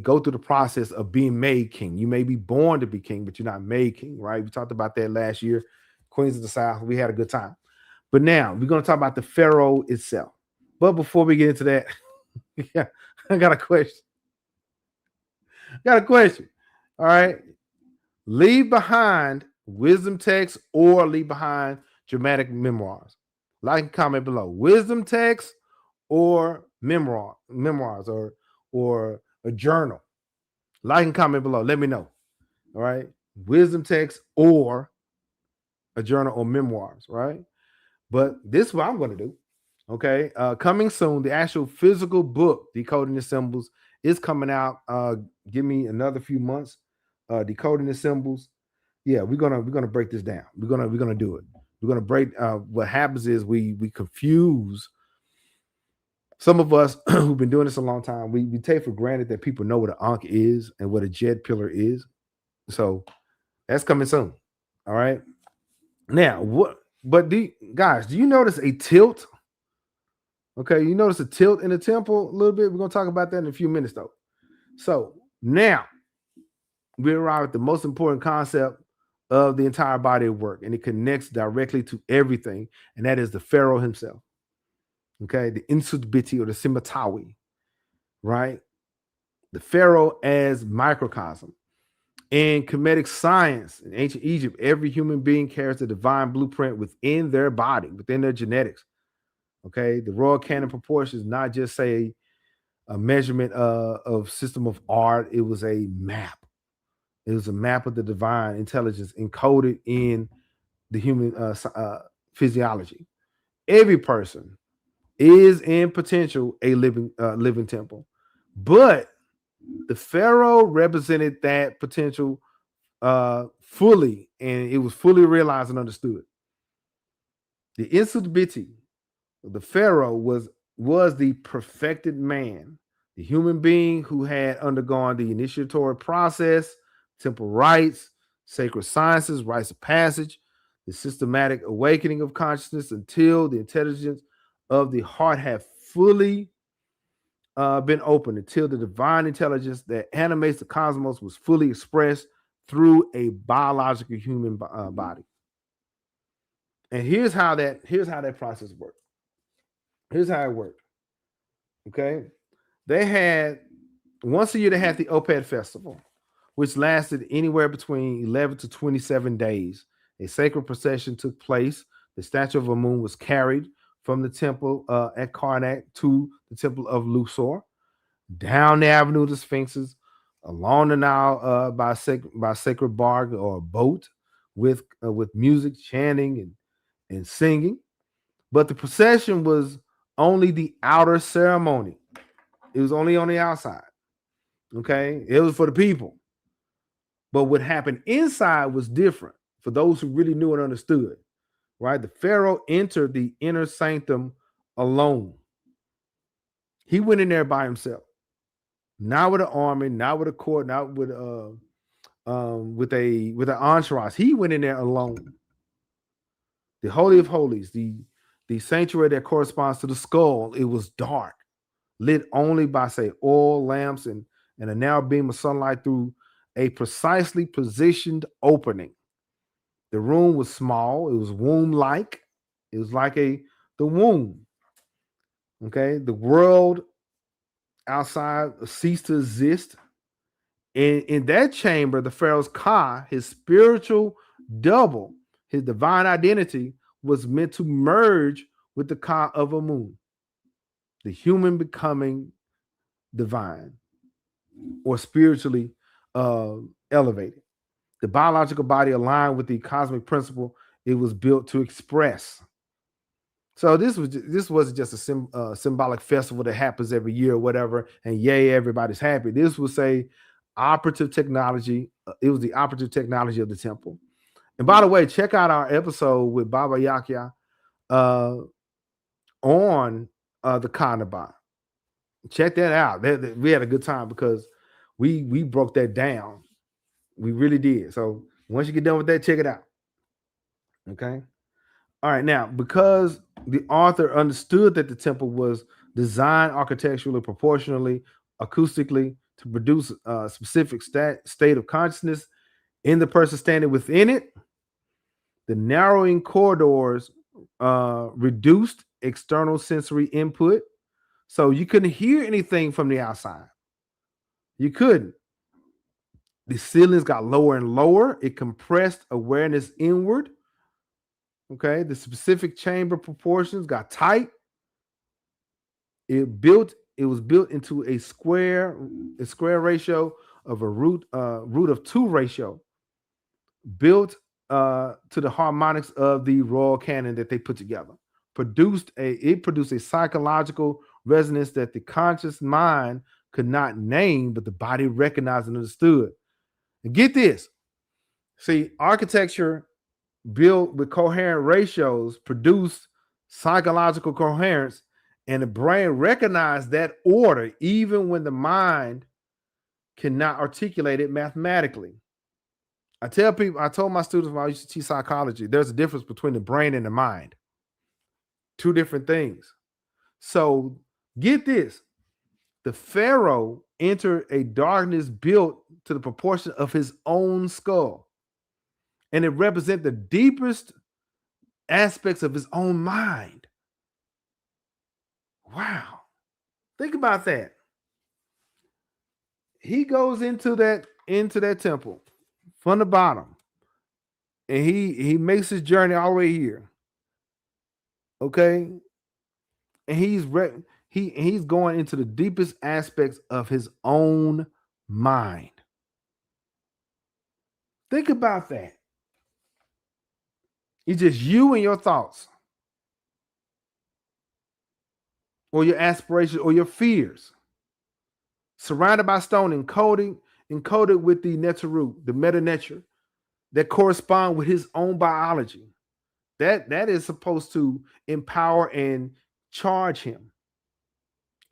S1: go through the process of being made king. You may be born to be king, but you're not made king, right? We talked about that last year. Queens of the South, we had a good time. But now we're going to talk about the pharaoh itself. But before we get into that, yeah, I got a question. All right. Leave behind wisdom text or leave behind dramatic memoirs. Like and comment below. Wisdom text or memoirs or a journal. Like and comment below. Let me know. All right. Wisdom text or a journal or memoirs, right? But this is what I'm going to do. Okay. Coming soon, the actual physical book, Decoding the Symbols, is coming out. Give me another few months. Decoding the Symbols. Yeah, we're gonna break this down. We're gonna do it. We're gonna break. What happens is we confuse some of us who've been doing this a long time. We take for granted that people know what an Ankh is and what a jet pillar is. So that's coming soon. All right. Now, what? But guys, do you notice a tilt? Okay, you notice a tilt in the temple a little bit. We're gonna talk about that in a few minutes, though. So now we arrive at the most important concept of the entire body of work, and it connects directly to everything, and that is the pharaoh himself. Okay, the Insudbiti or the Simatawi, right? The pharaoh as microcosm. In Kemetic science in ancient Egypt, every human being carries a divine blueprint within their body, within their genetics. Okay, the royal canon proportions not just say a measurement of system of art; it was a map. It was a map of the divine intelligence encoded in the human physiology. Every person is in potential a living temple, but the Pharaoh represented that potential fully, and it was fully realized and understood. The Insubiti, the Pharaoh, was the perfected man, the human being who had undergone the initiatory process, temple rites, sacred sciences, rites of passage, the systematic awakening of consciousness until the intelligence of the heart had fully been opened, until the divine intelligence that animates the cosmos was fully expressed through a biological human body. And here's how that process worked. Here's how it worked. Okay, they had once a year they had the Oped festival, which lasted anywhere between 11 to 27 days. A sacred procession took place. The statue of Amun was carried from the temple at Karnak to the temple of Luxor, down the Avenue of the Sphinxes, along the Nile by sacred bark or boat, with music, chanting, and singing. But the procession was only the outer ceremony. It was only on the outside. Okay, it was for the people. But what happened inside was different for those who really knew and understood. Right, the Pharaoh entered the inner sanctum alone. He went in there by himself, not with an army, not with a court, not with with an entourage. He went in there alone. The Holy of Holies, the sanctuary that corresponds to the skull, it was dark, lit only by, say, oil lamps and a narrow beam of sunlight through a precisely positioned opening. The room was small. It was womb-like. It was like the womb. Okay, the world outside ceased to exist. In that chamber, the Pharaoh's Ka, his spiritual double, his divine identity, was meant to merge with the Ka of Amun, the human becoming divine or spiritually elevated. The biological body aligned with the cosmic principle it was built to express. So this wasn't just a symbolic festival that happens every year or whatever, and yay, everybody's happy. This was operative technology. It was the operative technology of the temple. And by the way, check out our episode with Baba Yakya on the Kanaba. Check that out. We had a good time because we broke that down. We really did. So once you get done with that, check it out. Okay. All right. Now, because the author understood that the temple was designed architecturally, proportionally, acoustically to produce a specific state of consciousness in the person standing within it, the narrowing corridors reduced external sensory input. So you couldn't hear anything from the outside. You couldn't. The ceilings got lower and lower. It compressed awareness inward. Okay. The specific chamber proportions got tight. It was built into a square ratio of a root of 2 ratio, built to the harmonics of the royal canon that they put together. It produced a psychological resonance that the conscious mind could not name, but the body recognized and understood. And get this. See, architecture built with coherent ratios produced psychological coherence, and the brain recognized that order even when the mind cannot articulate it mathematically. I told my students when I used to teach psychology, there's a difference between the brain and the mind. Two different things. So get this. The Pharaoh entered a darkness built to the proportion of his own skull. And it represents the deepest aspects of his own mind. Wow. Think about that. He goes into that temple from the bottom. And he makes his journey all the way here. Okay? And he's going into the deepest aspects of his own mind. Think about that. It's just you and your thoughts. or your aspirations or your fears. Surrounded by stone, encoded with the Neteru, the meta nature that correspond with his own biology. That is supposed to empower and charge him,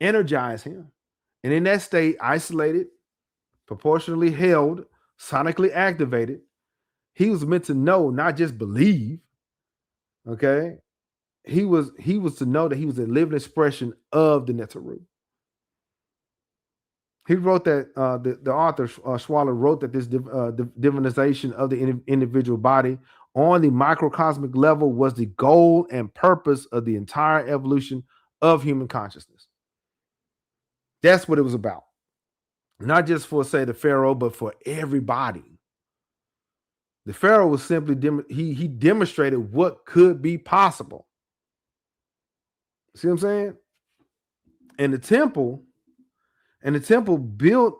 S1: energize him. And in that state, isolated, proportionally held, sonically activated, he was meant to know, not just believe. Okay. He was to know that he was a living expression of the Neteru. He wrote that the author Schwaller wrote that this divinization of the individual body on the microcosmic level was the goal and purpose of the entire evolution of human consciousness. That's what it was about. Not just for, say, the pharaoh, but for everybody. The pharaoh was simply he demonstrated what could be possible. See what I'm saying? And the temple built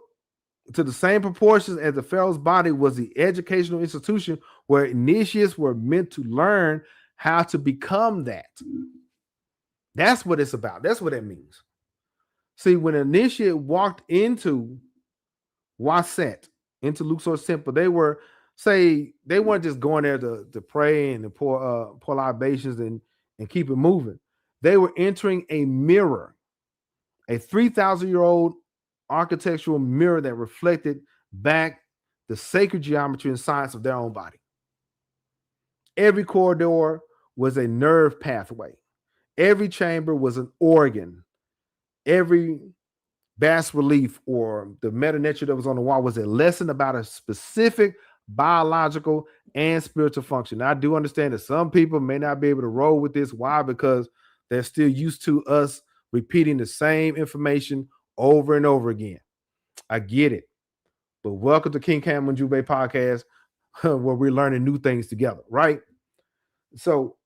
S1: to the same proportions as the pharaoh's body was the educational institution where initiates were meant to learn how to become that. That's what it's about. That's what it means. See, when an initiate walked into Waset, into Luxor Temple, they weren't just going there to pray and to pour libations and keep it moving. They were entering a mirror, a 3,000-year-old architectural mirror that reflected back the sacred geometry and science of their own body. Every corridor was a nerve pathway. Every chamber was an organ. Every bas relief or the meta nature that was on the wall was a lesson about a specific biological and spiritual function. Now, I do understand that some people may not be able to roll with this. Why? Because they're still used to us repeating the same information over and over again. I get it. But welcome to King Cam and Ujumbe podcast, where we're learning new things together, right? So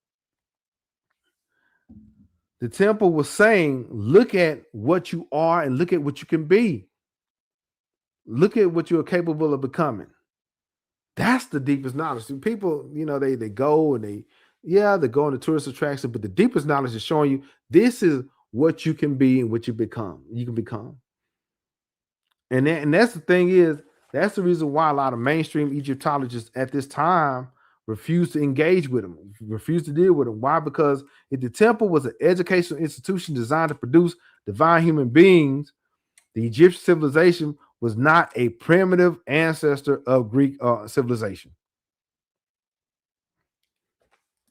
S1: the temple was saying, look at what you are and look at what you can be. Look at what you're capable of becoming. That's the deepest knowledge. People, they go and they go on the tourist attraction, but the deepest knowledge is showing you this is what you can be and what you become. You can become. And that's the thing is, that's the reason why a lot of mainstream Egyptologists at this time refuse to engage with them, refuse to deal with them. Why? Because if the temple was an educational institution designed to produce divine human beings, the Egyptian civilization was not a primitive ancestor of Greek civilization.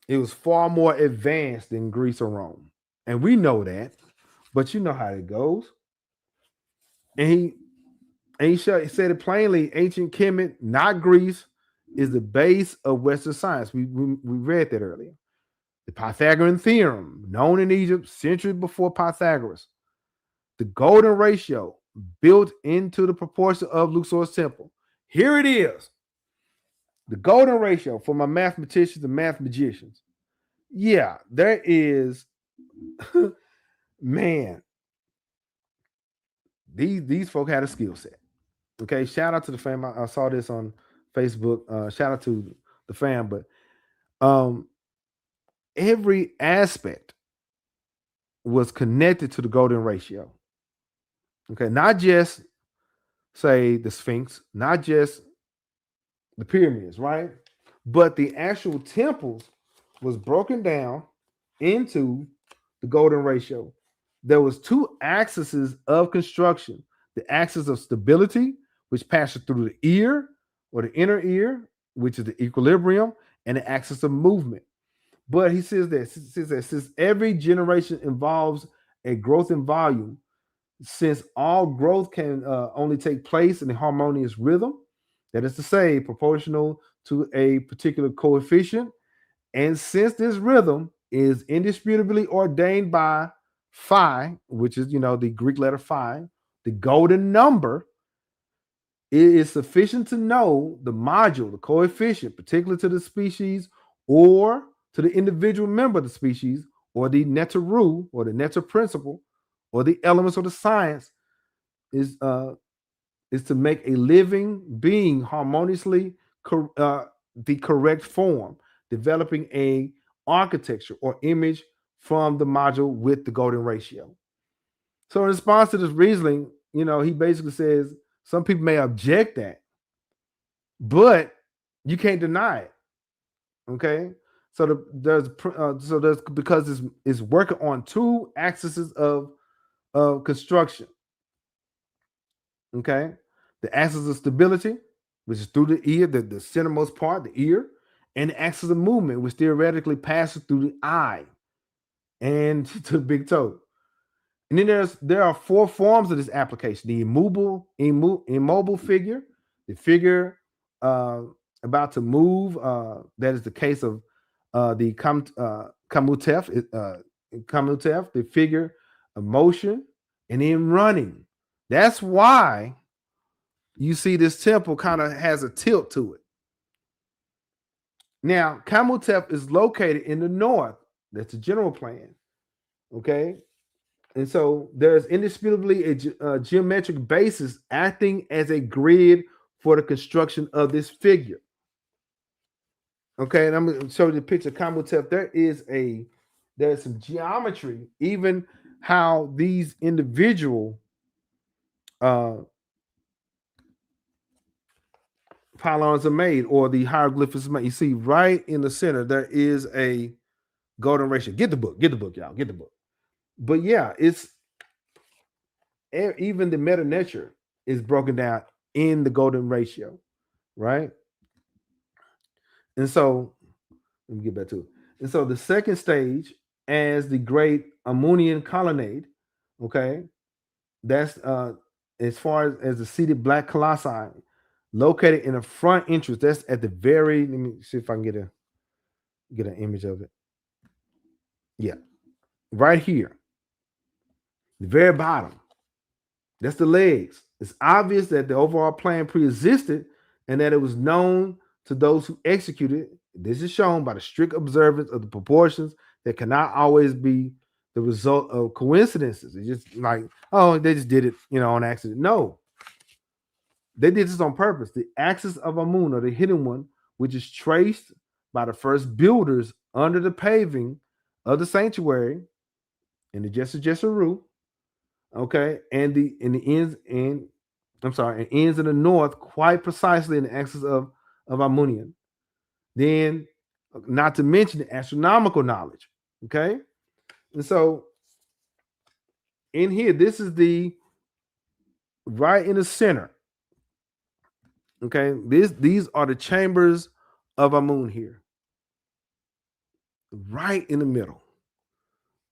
S1: It was far more advanced than Greece or Rome. And we know that, but you know how it goes. And he said it plainly, ancient Kemet, not Greece, is the base of Western science. We read that earlier. The Pythagorean theorem, known in Egypt centuries before Pythagoras. The golden ratio, built into the proportion of Luxor's temple. Here it is. The golden ratio for my mathematicians and math magicians. Yeah, there is, man, these folk had a skill set. Okay, shout out to the fam. I saw this on Facebook. Shout out to the fam, but every aspect was connected to the golden ratio. Okay, not just say the Sphinx, not just the pyramids, right? But the actual temples was broken down into the golden ratio. There was two axes of construction: the axis of stability, which passes through the ear or the inner ear, which is the equilibrium, and the axis of movement. But he says that since every generation involves a growth in volume, since all growth can only take place in a harmonious rhythm, that is to say, proportional to a particular coefficient, and since this rhythm is indisputably ordained by phi, which is, the Greek letter phi, the golden number, it is sufficient to know the module, the coefficient, particularly to the species or to the individual member of the species, or the neteru, or the neta principle, or the elements of the science, is to make a living being harmoniously the correct form, developing a architecture or image from the module with the golden ratio. So in response to this reasoning, he basically says some people may object that, but you can't deny it. Okay, so there's because it's working on two axes of construction. Okay, the axis of stability, which is through the ear, the centermost part, the ear, and the axis of movement, which theoretically passes through the eye and to the big toe. And then there are four forms of this application: the immobile figure, the figure uh, about to move. That is the case of the kamutef, the figure of motion, and then running. That's why you see this temple kind of has a tilt to it. Now, Kamutep is located in the north. That's the general plan. Okay. And so there's indisputably a geometric basis acting as a grid for the construction of this figure. Okay, and I'm going to show you the picture of Kamutep. There's some geometry, even how these individual pylons are made, or the hieroglyphs made. You see, right in the center, there is a golden ratio. Get the book, y'all. Get the book. But yeah, it's even the meta nature is broken down in the golden ratio, right? And so let me get back to it. And so the second stage, as the great Amunian colonnade, okay, that's as far as the seated black colossi located in the front entrance. That's at the very. Let me see if I can get an image of it. Yeah, right here, the very bottom. That's the legs. It's obvious that the overall plan pre-existed and that it was known to those who executed it. This is shown by the strict observance of the proportions that cannot always be the result of coincidences. It's just like, oh, they just did it, on accident. No, they did this on purpose. The axis of Amun, or the hidden one, which is traced by the first builders under the paving of the sanctuary in the Jesseru, okay, and the ends and ends in the north quite precisely in the axis of Amunian. Then, not to mention the astronomical knowledge, okay, and so in here, this is the right in the center. Okay, these are the chambers of Amun here, right in the middle.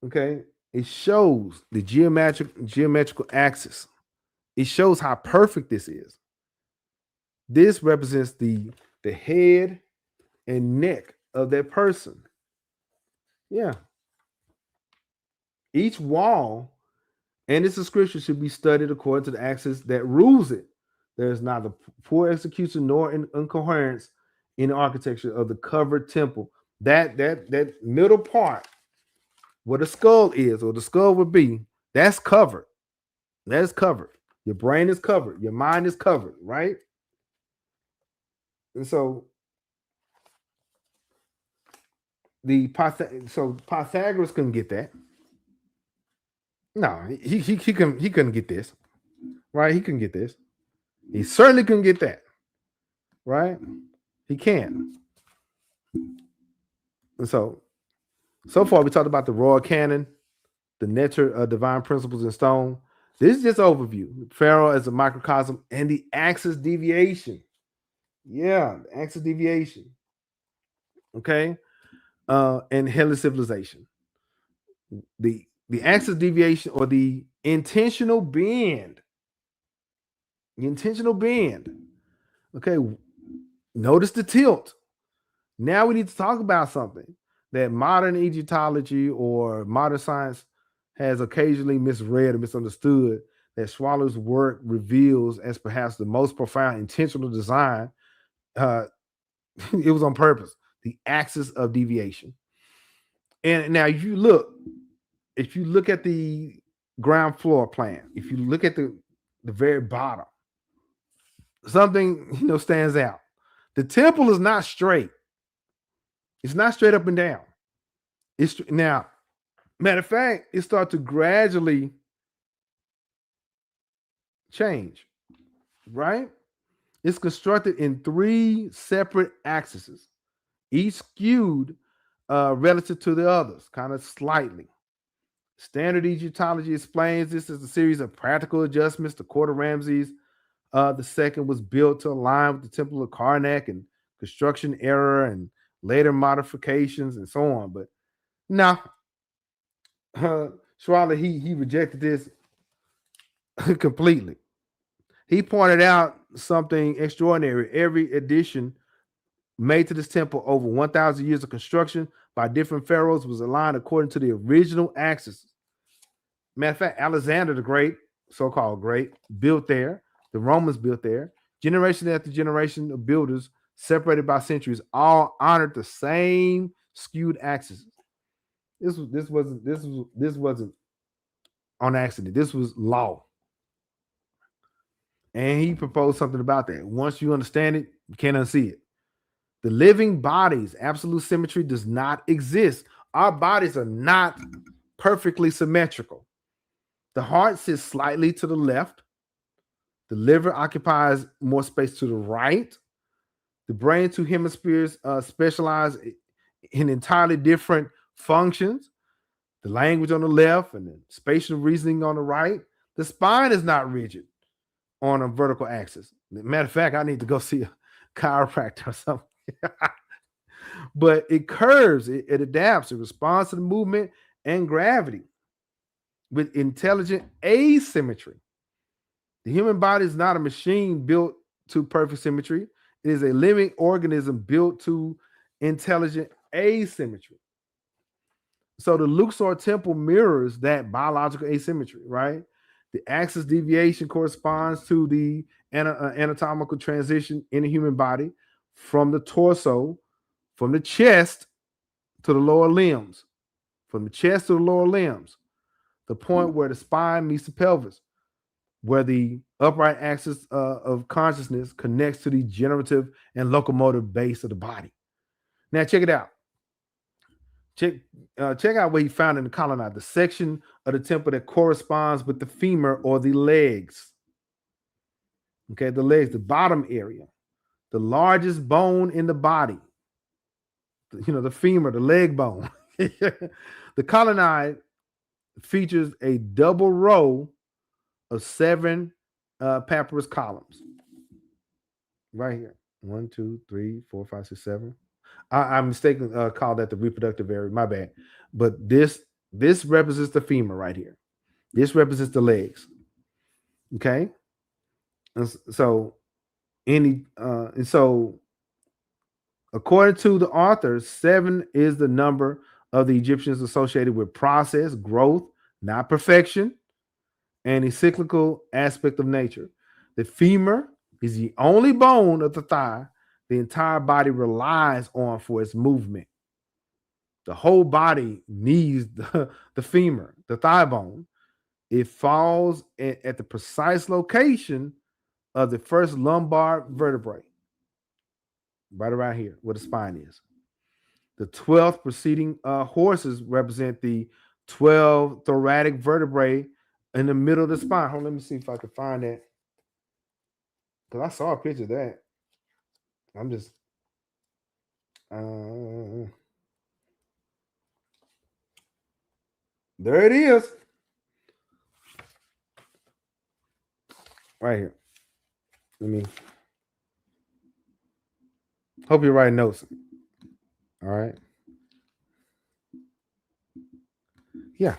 S1: Okay, it shows the geometrical axis. It shows how perfect this is. This represents the head and neck of that person. Yeah. Each wall and its inscription should be studied according to the axis that rules it. There is neither poor execution nor incoherence in the architecture of the covered temple. That middle part where the skull is, or the skull would be, that's covered. That's covered. Your brain is covered. Your mind is covered, right? And so Pythagoras couldn't get that. No, he couldn't get this, right? He couldn't get this. He certainly couldn't get that, right? He can. And so far we talked about the royal canon, the nature of divine principles in stone. This is just overview. Pharaoh as a microcosm and the axis deviation. Yeah, the axis deviation. Okay, and Hellenistic civilization. The axis deviation, or the intentional bend. The intentional bend. Okay, notice the tilt. Now we need to talk about something that modern Egyptology or modern science has occasionally misread or misunderstood, that Swallow's work reveals as perhaps the most profound intentional design. It was on purpose. The axis of deviation. And now if you look at the ground floor plan, if you look at the very bottom, something stands out. The temple is not straight. It's not straight up and down. It's now, matter of fact, it starts to gradually change, right? It's constructed in 3 separate axes, each skewed relative to the others, kind of slightly. Standard Egyptology explains this as a series of practical adjustments. The Court of Ramses the second was built to align with the Temple of Karnak and construction error and later modifications and so on. But no, Schwaller, he rejected this completely. He pointed out something extraordinary. Every addition made to this temple over 1,000 years of construction by different pharaohs was aligned according to the original axis. Matter of fact, Alexander the Great, so-called great, built there. The Romans built there. Generation after generation of builders, separated by centuries, all honored the same skewed axis. This wasn't on accident. This was law. And he proposed something about that. Once you understand it, you can't unsee it. The living body's absolute symmetry does not exist. Our bodies are not perfectly symmetrical. The heart sits slightly to the left. The liver occupies more space to the right. The brain, 2 hemispheres specialize in entirely different functions. The language on the left and the spatial reasoning on the right. The spine is not rigid on a vertical axis. Matter of fact, I need to go see a chiropractor or something. But it curves, it adapts, it responds to the movement and gravity with intelligent asymmetry. The human body is not a machine built to perfect symmetry. It is a living organism built to intelligent asymmetry. So the Luxor Temple mirrors that biological asymmetry, right? The axis deviation corresponds to the anatomical transition in the human body from the torso, from the chest to the lower limbs, from the chest to the lower limbs, the point where the spine meets the pelvis, where the upright axis of consciousness connects to the generative and locomotive base of the body. Now, check it out. Check out what he found in the colonnade, the section of the temple that corresponds with the femur or the legs. Okay, the legs, the bottom area, the largest bone in the body. The femur, the leg bone. The colonnade features a double row of 7 papyrus columns. Right here. 1, 2, 3, 4, 5, 6, 7. I'm mistaken. Called that the reproductive area. My bad. But this represents the femur right here. This represents the legs. Okay. And so according to the author, 7 is the number of the Egyptians associated with process, growth, not perfection, and a cyclical aspect of nature. The femur is the only bone of the thigh the entire body relies on for its movement. The whole body needs the femur, the thigh bone. It falls at the precise location of the first lumbar vertebrae, right around here where the spine is. The 12 preceding horses represent the 12 thoracic vertebrae in the middle of the spine. Hold on, let me see if I can find that. Because I saw a picture of that. I'm just there it is. Right here. Let me hope you're writing notes. All right. Yeah.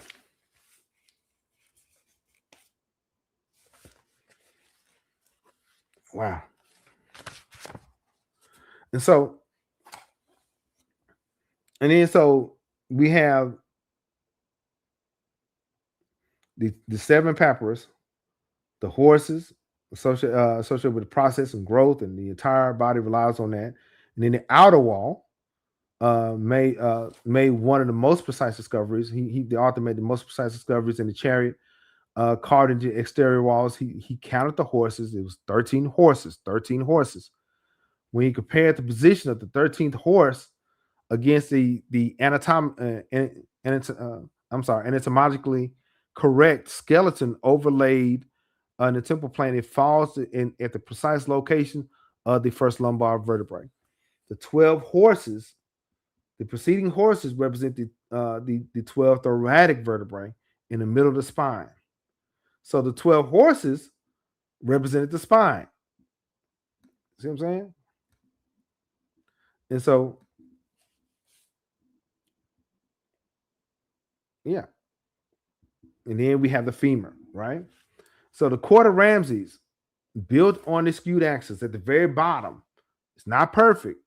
S1: Wow. And so we have the 7 papyrus, the horses associated with the process and growth, and the entire body relies on that. And then the outer wall made one of the most precise discoveries. The author made the most precise discoveries in the chariot carved into exterior walls. He counted the horses. It was 13 horses. 13 horses. When he compared the position of the 13th horse against the anatomically correct skeleton overlaid in the temple plane, it falls at the precise location of the first lumbar vertebrae. The 12 horses, the preceding horses represent the 12 thoracic vertebrae in the middle of the spine. So the 12 horses represented the spine. See what I'm saying? And so, yeah. And then we have the femur, right? So the quarter Ramses, built on the skewed axis at the very bottom, it's not perfect,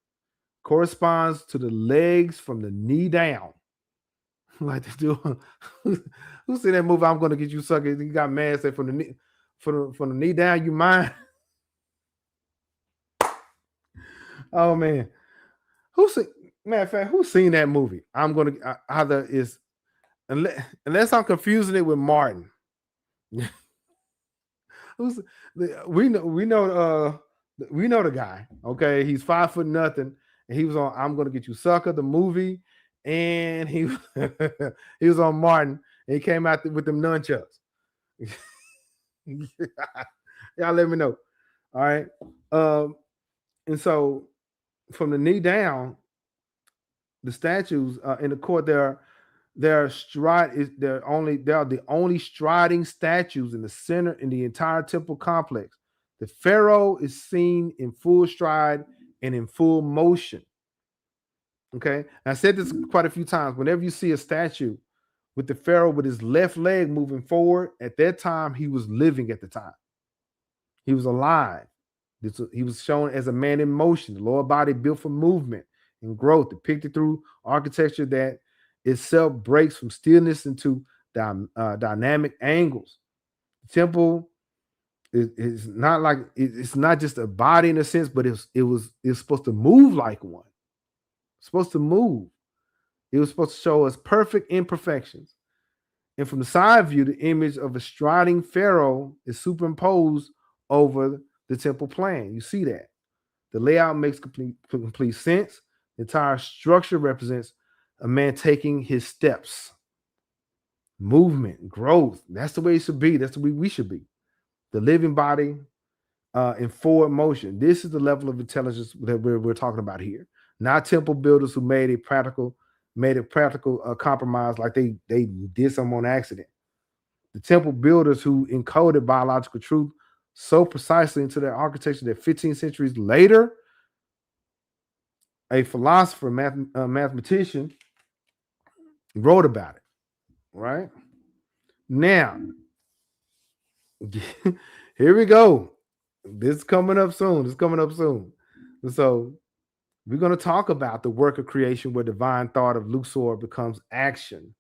S1: corresponds to the legs from the knee down. Like this dude, who seen that movie? I'm gonna get you sucker. He got mad, said from the knee, from the knee down, you mind? Oh man, who's matter of fact, who's seen that movie? I'm gonna either is unless I'm confusing it with Martin. Who's we know the guy. Okay, he's 5 foot nothing, and he was on I'm Gonna Get You Sucker, the movie, and he he was on Martin, and he came out with them nunchucks. Y'all let me know. All right. And so from the knee down, the statues in the court, they're the only striding statues in the center in the entire temple complex. The pharaoh is seen in full stride and in full motion. Okay, I said this quite a few times. Whenever you see a statue with the pharaoh with his left leg moving forward, at that time he was living. At the time, he was alive. He was shown as a man in motion, the lower body built for movement and growth, depicted through architecture that itself breaks from stillness into dynamic angles. The temple is not like it's not just a body in a sense, but it's supposed to move like one. It's supposed to move. It was supposed to show us perfect imperfections. And from the side view, the image of a striding pharaoh is superimposed over the temple plan. You see that. The layout makes complete sense. The entire structure represents a man taking his steps. Movement, growth. That's the way it should be. That's the way we should be. The living body in forward motion. This is the level of intelligence that we're talking about here. Not temple builders who made a practical compromise, like they did something on accident. The temple builders who encoded biological truth so precisely into their architecture that 15 centuries later, a philosopher, mathematician, wrote about it. Right now, here we go. This is coming up soon. So we're going to talk about the work of creation where divine thought of Luxor becomes action.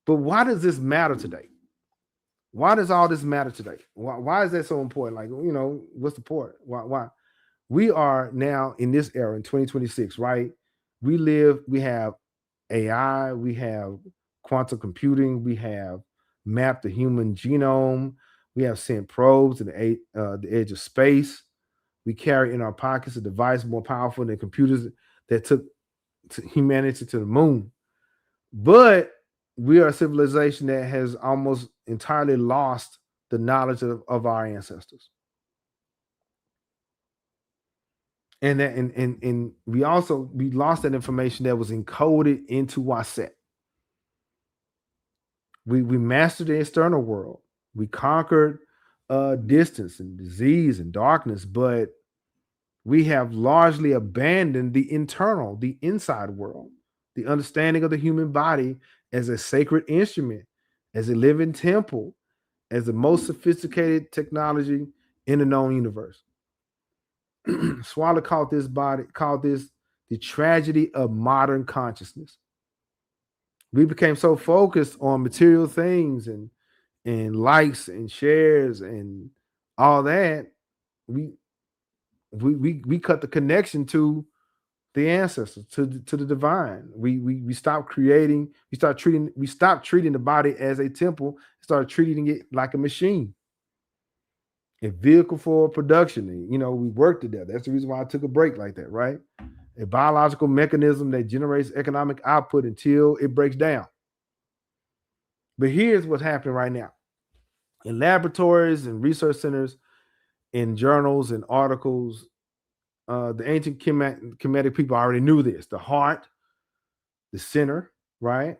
S1: But why does this matter today? Why does all this matter today? Why is that so important? Like, what's the point? Why? We are now in this era in 2026, right? We have AI, we have quantum computing, we have mapped the human genome, we have sent probes to the edge of space. We carry in our pockets a device more powerful than computers that took humanity to the moon. But we are a civilization that has almost entirely lost the knowledge of our ancestors. And we lost that information that was encoded into our set. We mastered the external world. We conquered distance and disease and darkness, but we have largely abandoned the internal, the inside world, the understanding of the human body as a sacred instrument, as a living temple, as the most sophisticated technology in the known universe. Swallow called this the tragedy of modern consciousness. We became so focused on material things and likes and shares and all that, we cut the connection to the ancestors, to the divine. We stopped creating. We stopped treating the body as a temple. Started treating it like a machine, a vehicle for production. And, we work together. That's the reason why I took a break like that, right? A biological mechanism that generates economic output until it breaks down. But here's what's happening right now. In laboratories and research centers, in journals and articles, the ancient Kemetic people already knew this. The heart, the center, right?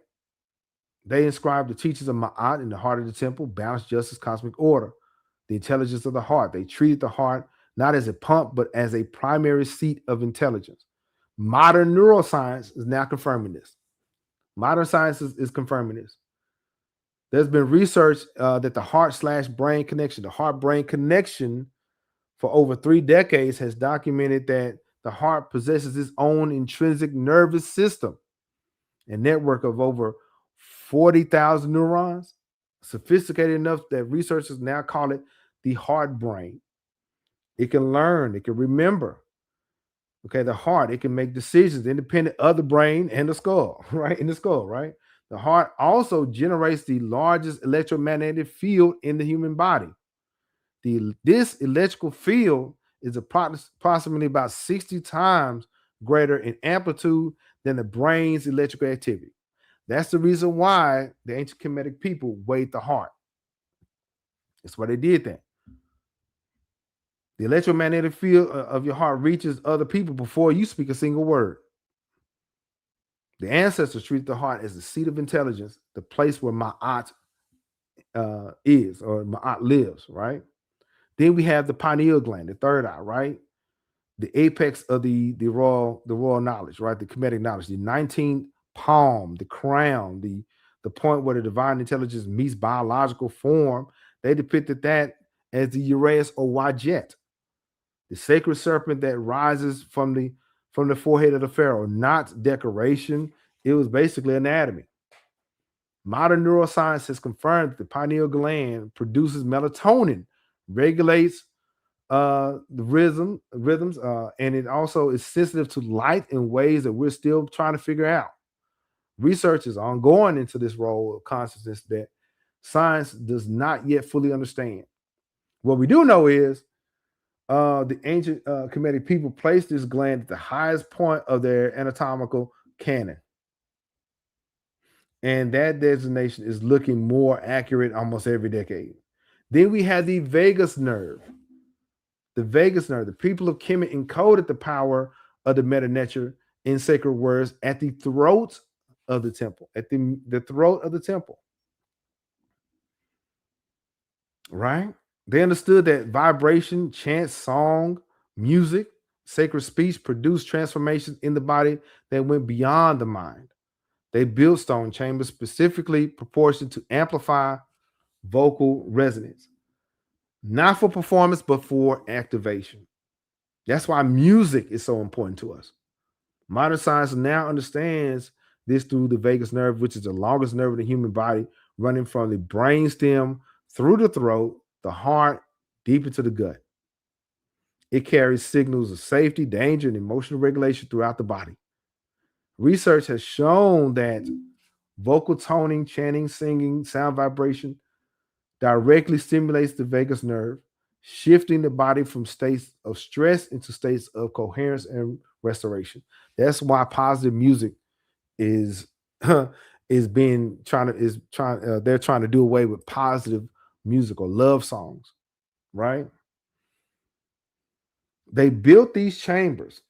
S1: They inscribed the teachings of Ma'at in the heart of the temple, balance, justice, cosmic order, the intelligence of the heart. They treated the heart not as a pump, but as a primary seat of intelligence. Modern neuroscience is now confirming this. Modern science is confirming this. There's been research that the heart/brain connection, the heart-brain connection for over 3 decades has documented that the heart possesses its own intrinsic nervous system, a network of over 40,000 neurons, sophisticated enough that researchers now call it the heart brain. It can learn, it can remember. Okay, the heart, it can make decisions independent of the brain and the skull, right? In the skull, right? The heart also generates the largest electromagnetic field in the human body. This electrical field is approximately about 60 times greater in amplitude than the brain's electrical activity. That's the reason why the ancient Kemetic people weighed the heart. That's why they did that. The electromagnetic field of your heart reaches other people before you speak a single word. The ancestors treated the heart as the seat of intelligence, the place where Ma'at is, or Ma'at lives, right? Then we have the pineal gland, the third eye, right? The apex of the royal knowledge, right? The Kemetic knowledge, the 19th palm, the crown, the point where the divine intelligence meets biological form. They depicted that as the Uraeus or Wajet, the sacred serpent that rises from the forehead of the pharaoh, not decoration. It was basically anatomy. Modern neuroscience has confirmed that the pineal gland produces melatonin, regulates the rhythms, and it also is sensitive to light in ways that we're still trying to figure out. Research is ongoing into this role of consciousness that science does not yet fully understand. What we do know is the ancient Kemetic people placed this gland at the highest point of their anatomical canon. And that designation is looking more accurate almost every decade. Then we have the vagus nerve. The vagus nerve. The people of Kemet encoded the power of the meta nature in sacred words at the throat of the temple, at the throat of the temple. Right? They understood that vibration, chant, song, music, sacred speech produced transformations in the body that went beyond the mind. They built stone chambers specifically proportioned to amplify vocal resonance, not for performance, but for activation. That's why music is so important to us. Modern science now understands this through the vagus nerve, which is the longest nerve in the human body, running from the brainstem through the throat, the heart, deep into the gut. It carries signals of safety, danger, and emotional regulation throughout the body. Research has shown that vocal toning, chanting, singing, sound vibration directly stimulates the vagus nerve, shifting the body from states of stress into states of coherence and restoration. That's why positive music is they're trying to do away with positive music or love songs, right? They built these chambers.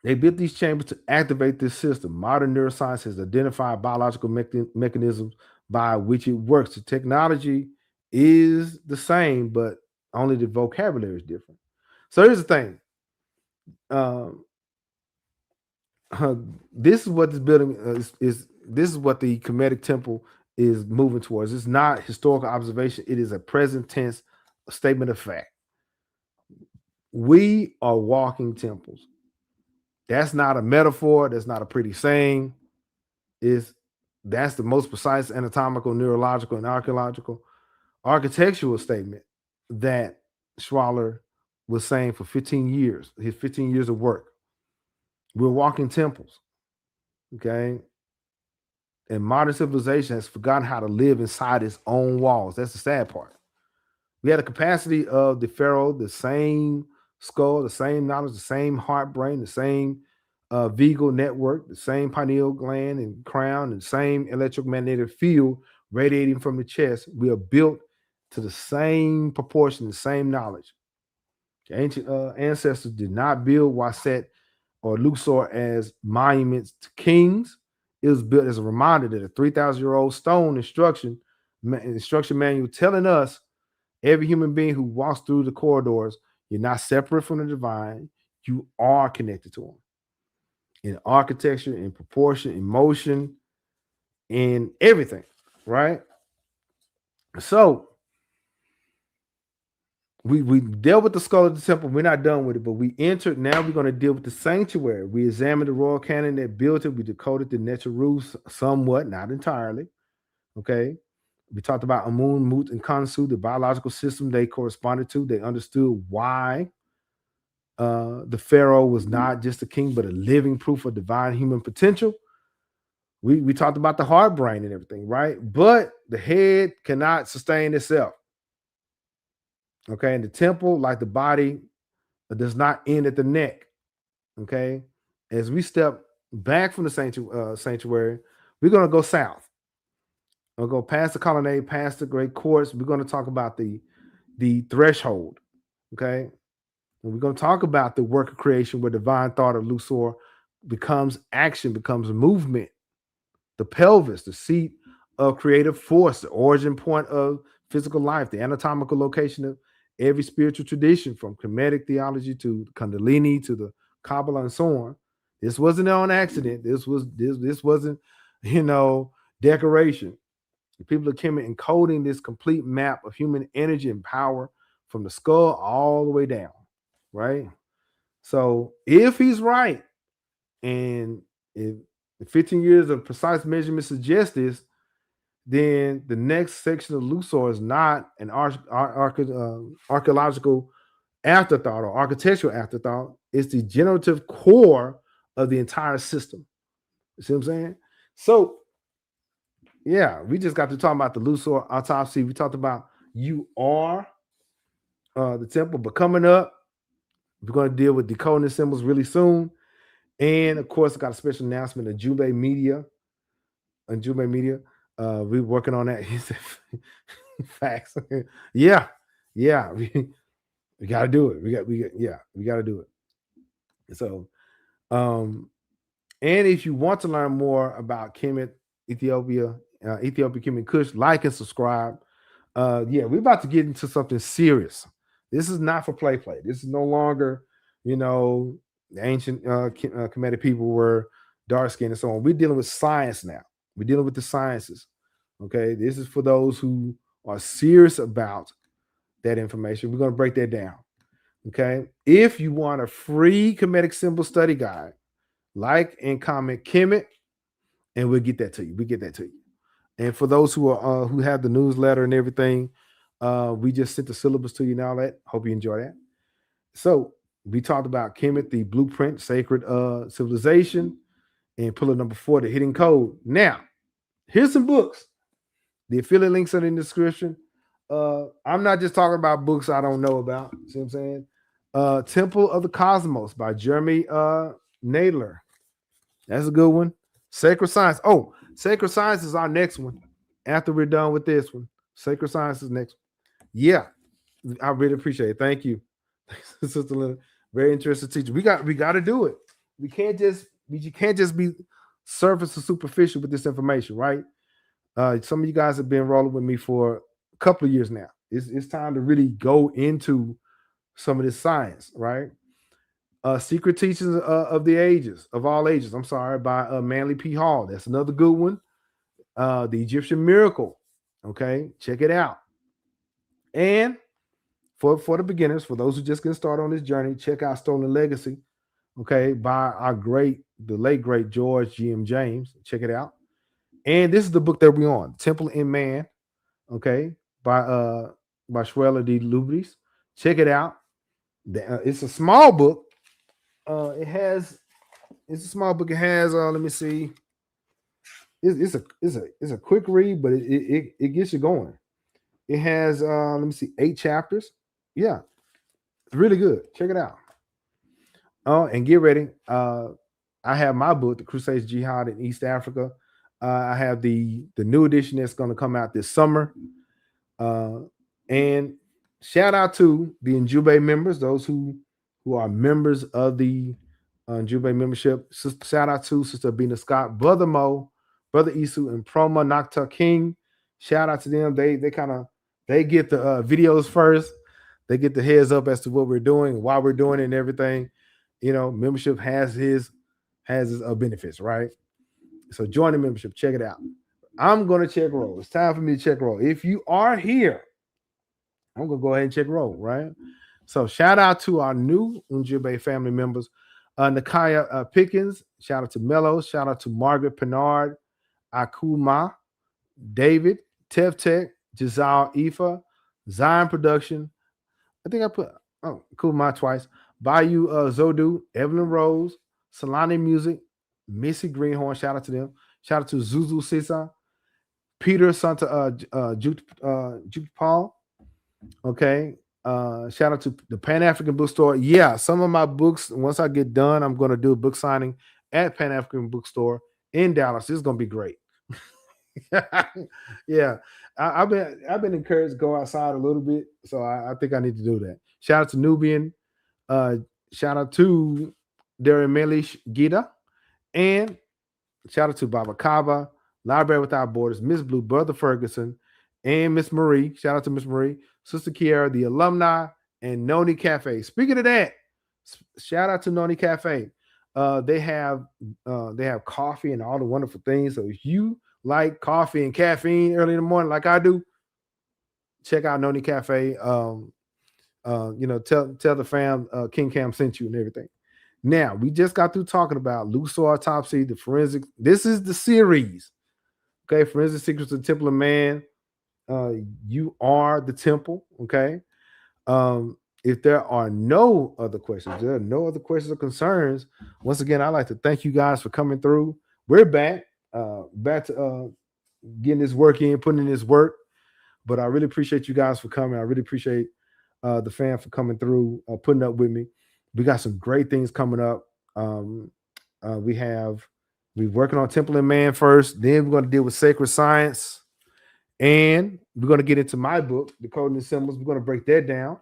S1: They built these chambers to activate this system. Modern neuroscience has identified biological mechanisms by which it works. The technology is the same, but only the vocabulary is different. So here's the thing. Um, this is what this building is. This is what the Kemetic temple is moving towards. It's not historical observation. It is a present tense statement of fact. We are walking temples. That's not a metaphor. That's not a pretty saying. That's the most precise anatomical, neurological, and architectural statement that Schwaller was saying for 15 years, his 15 years of work. We're walking temples, okay? And modern civilization has forgotten how to live inside its own walls. That's the sad part. We had the capacity of the pharaoh, the same skull, the same knowledge, the same heart brain, the same vagal network, the same pineal gland and crown, and the same electromagnetic field radiating from the chest. We are built to the same proportion, the same knowledge. The ancient ancestors did not build Waset or Luxor as monuments to kings. It was built as a reminder that a 3,000-year-old stone instruction manual telling us, every human being who walks through the corridors, you're not separate from the divine. You are connected to him in architecture, in proportion, in motion, in everything, right? So we dealt with the skull of the temple. We're not done with it, but we entered. Now we're going to deal with the sanctuary. We examined the royal canon that built it. We decoded the natural rules somewhat, not entirely. Okay. We talked about Amun, Mut, and Kansu, the biological system they corresponded to. They understood why the pharaoh was not just a king, but a living proof of divine human potential. We talked about the heart, brain, and everything, right? But the head cannot sustain itself. Okay, and the temple, like the body, does not end at the neck. Okay, as we step back from the sanctuary, we're going to go south. We'll go past the colonnade, past the great courts. We're going to talk about the threshold. Okay, and we're going to talk about the work of creation, where divine thought of Luxor becomes action, becomes movement. The pelvis, the seat of creative force, the origin point of physical life, the anatomical location of every spiritual tradition, from Kemetic theology to Kundalini to the Kabbalah and so on. This wasn't on accident. This wasn't, decoration. The people of Kemet encoding this complete map of human energy and power from the skull all the way down, right? So if he's right, and if 15 years of precise measurement suggests this, then the next section of Luxor is not an archaeological afterthought or architectural afterthought. It's the generative core of the entire system. You see what I'm saying? So, yeah, we just got to talk about the Luxor autopsy. We talked about you are the temple, but coming up, we're going to deal with decoding symbols really soon. And of course, I got a special announcement of Ujumbe Media. We're working on that. He said, facts. yeah. We got to do it. We got to do it. So, and if you want to learn more about Kemet, Ethiopia, Kemet Kush, like and subscribe. We're about to get into something serious. This is not for play. This is no longer, the ancient Kemetic people were dark skinned and so on. We're dealing with science now. We're dealing with the sciences. Okay, this is for those who are serious about that information. We're going to break that down. Okay, if you want a free Kemetic symbol study guide, like and comment Kemet, and we'll get that to you. And for those who are who have the newsletter and everything, we just sent the syllabus to you and all that. Hope you enjoy that. So we talked about Kemet, the blueprint, sacred civilization, and pillar number 4, the hidden code. Now, here's some books. The affiliate links are in the description. I'm not just talking about books I don't know about. See what I'm saying? Temple of the Cosmos by Jeremy Nadler. That's a good one. Sacred Science. Oh, Sacred Science is our next one. After we're done with this one, Sacred Science is next. Yeah, I really appreciate it. Thank you, Sister Linda. Very interesting teacher. We got to do it. You can't just be surface or superficial with this information, right? Some of you guys have been rolling with me for a couple of years now. It's time to really go into some of this science, right? Secret Teachings of All Ages. I'm sorry, by Manly P. Hall. That's another good one. The Egyptian Miracle. Okay, check it out. And for the beginners, for those who just getting started on this journey, check out Stolen Legacy. Okay, by the late great George G.M. James. Check it out. And this is the book that we're on, Temple in Man. Okay, by Shwela D. Lubris. Check it out. It's a small book. It's a small book. It has let me see. It's a quick read, but it gets you going. It has let me see, 8 chapters. Yeah, it's really good. Check it out. Oh, and get ready. I have my book, The Crusades Jihad in East Africa. I have the new edition that's going to come out this summer. And shout out to the Ujumbe members, those who are members of the Ujumbe membership. Shout out to Sister Bina Scott, Brother Mo, Brother Isu, and Proma Nocta King. Shout out to them. They kind of they get the videos first. They get the heads up as to what we're doing, why we're doing it, and everything. You know, membership has its benefits, right? So join the membership. Check it out. I'm gonna check roll. It's time for me to check roll. If you are here, I'm gonna go ahead and check roll, right? So shout out to our new Ujumbe family members, Nakaya Pickens. Shout out to Mello. Shout out to Margaret Pinard, Akuma, David, Tev Tech, Jazal Ifa, Zion Production. I think I put Kuma twice. Bayou Zodu, Evelyn Rose, Solani Music, Missy Greenhorn. Shout out to them. Shout out to Zuzu Sisa, Peter Santa Juke Paul. Okay. Shout out to the Pan African Bookstore. Yeah, some of my books, once I get done, I'm going to do a book signing at Pan African Bookstore in Dallas. This is going to be great. Yeah, I've been encouraged to go outside a little bit, so I think I need to do that. Shout out to Nubian. Uh, Shout out to Darren Melish Gita, and shout out to Baba Kaba, Library Without Borders, Miss Blue, Brother Ferguson, and Miss Marie. Shout out to Miss Marie, Sister Kiara, the alumni, and Noni Cafe. Speaking of that, shout out to Noni Cafe. They have coffee and all the wonderful things. So if you like coffee and caffeine early in the morning, like I do, check out Noni Cafe. Tell the fam King Cam sent you and everything. Now, we just got through talking about Luxor Autopsy, the forensic. This is the series. Okay, Forensic Secrets of the Temple of Man. You are the temple. Okay. If there are no other questions, or concerns, once again, I'd like to thank you guys for coming through. We're back to getting this work in, putting in this work. But I really appreciate you guys for coming. I really appreciate the fan for coming through, putting up with me. We got some great things coming up. We're working on Temple and Man first. Then we're going to deal with sacred science. And we're going to get into my book, Decoding the Symbols. We're going to break that down.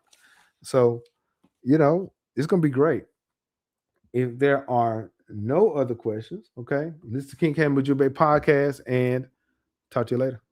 S1: So, it's going to be great. If there are no other questions, okay, this is the King Cam Ujumbe podcast, and talk to you later.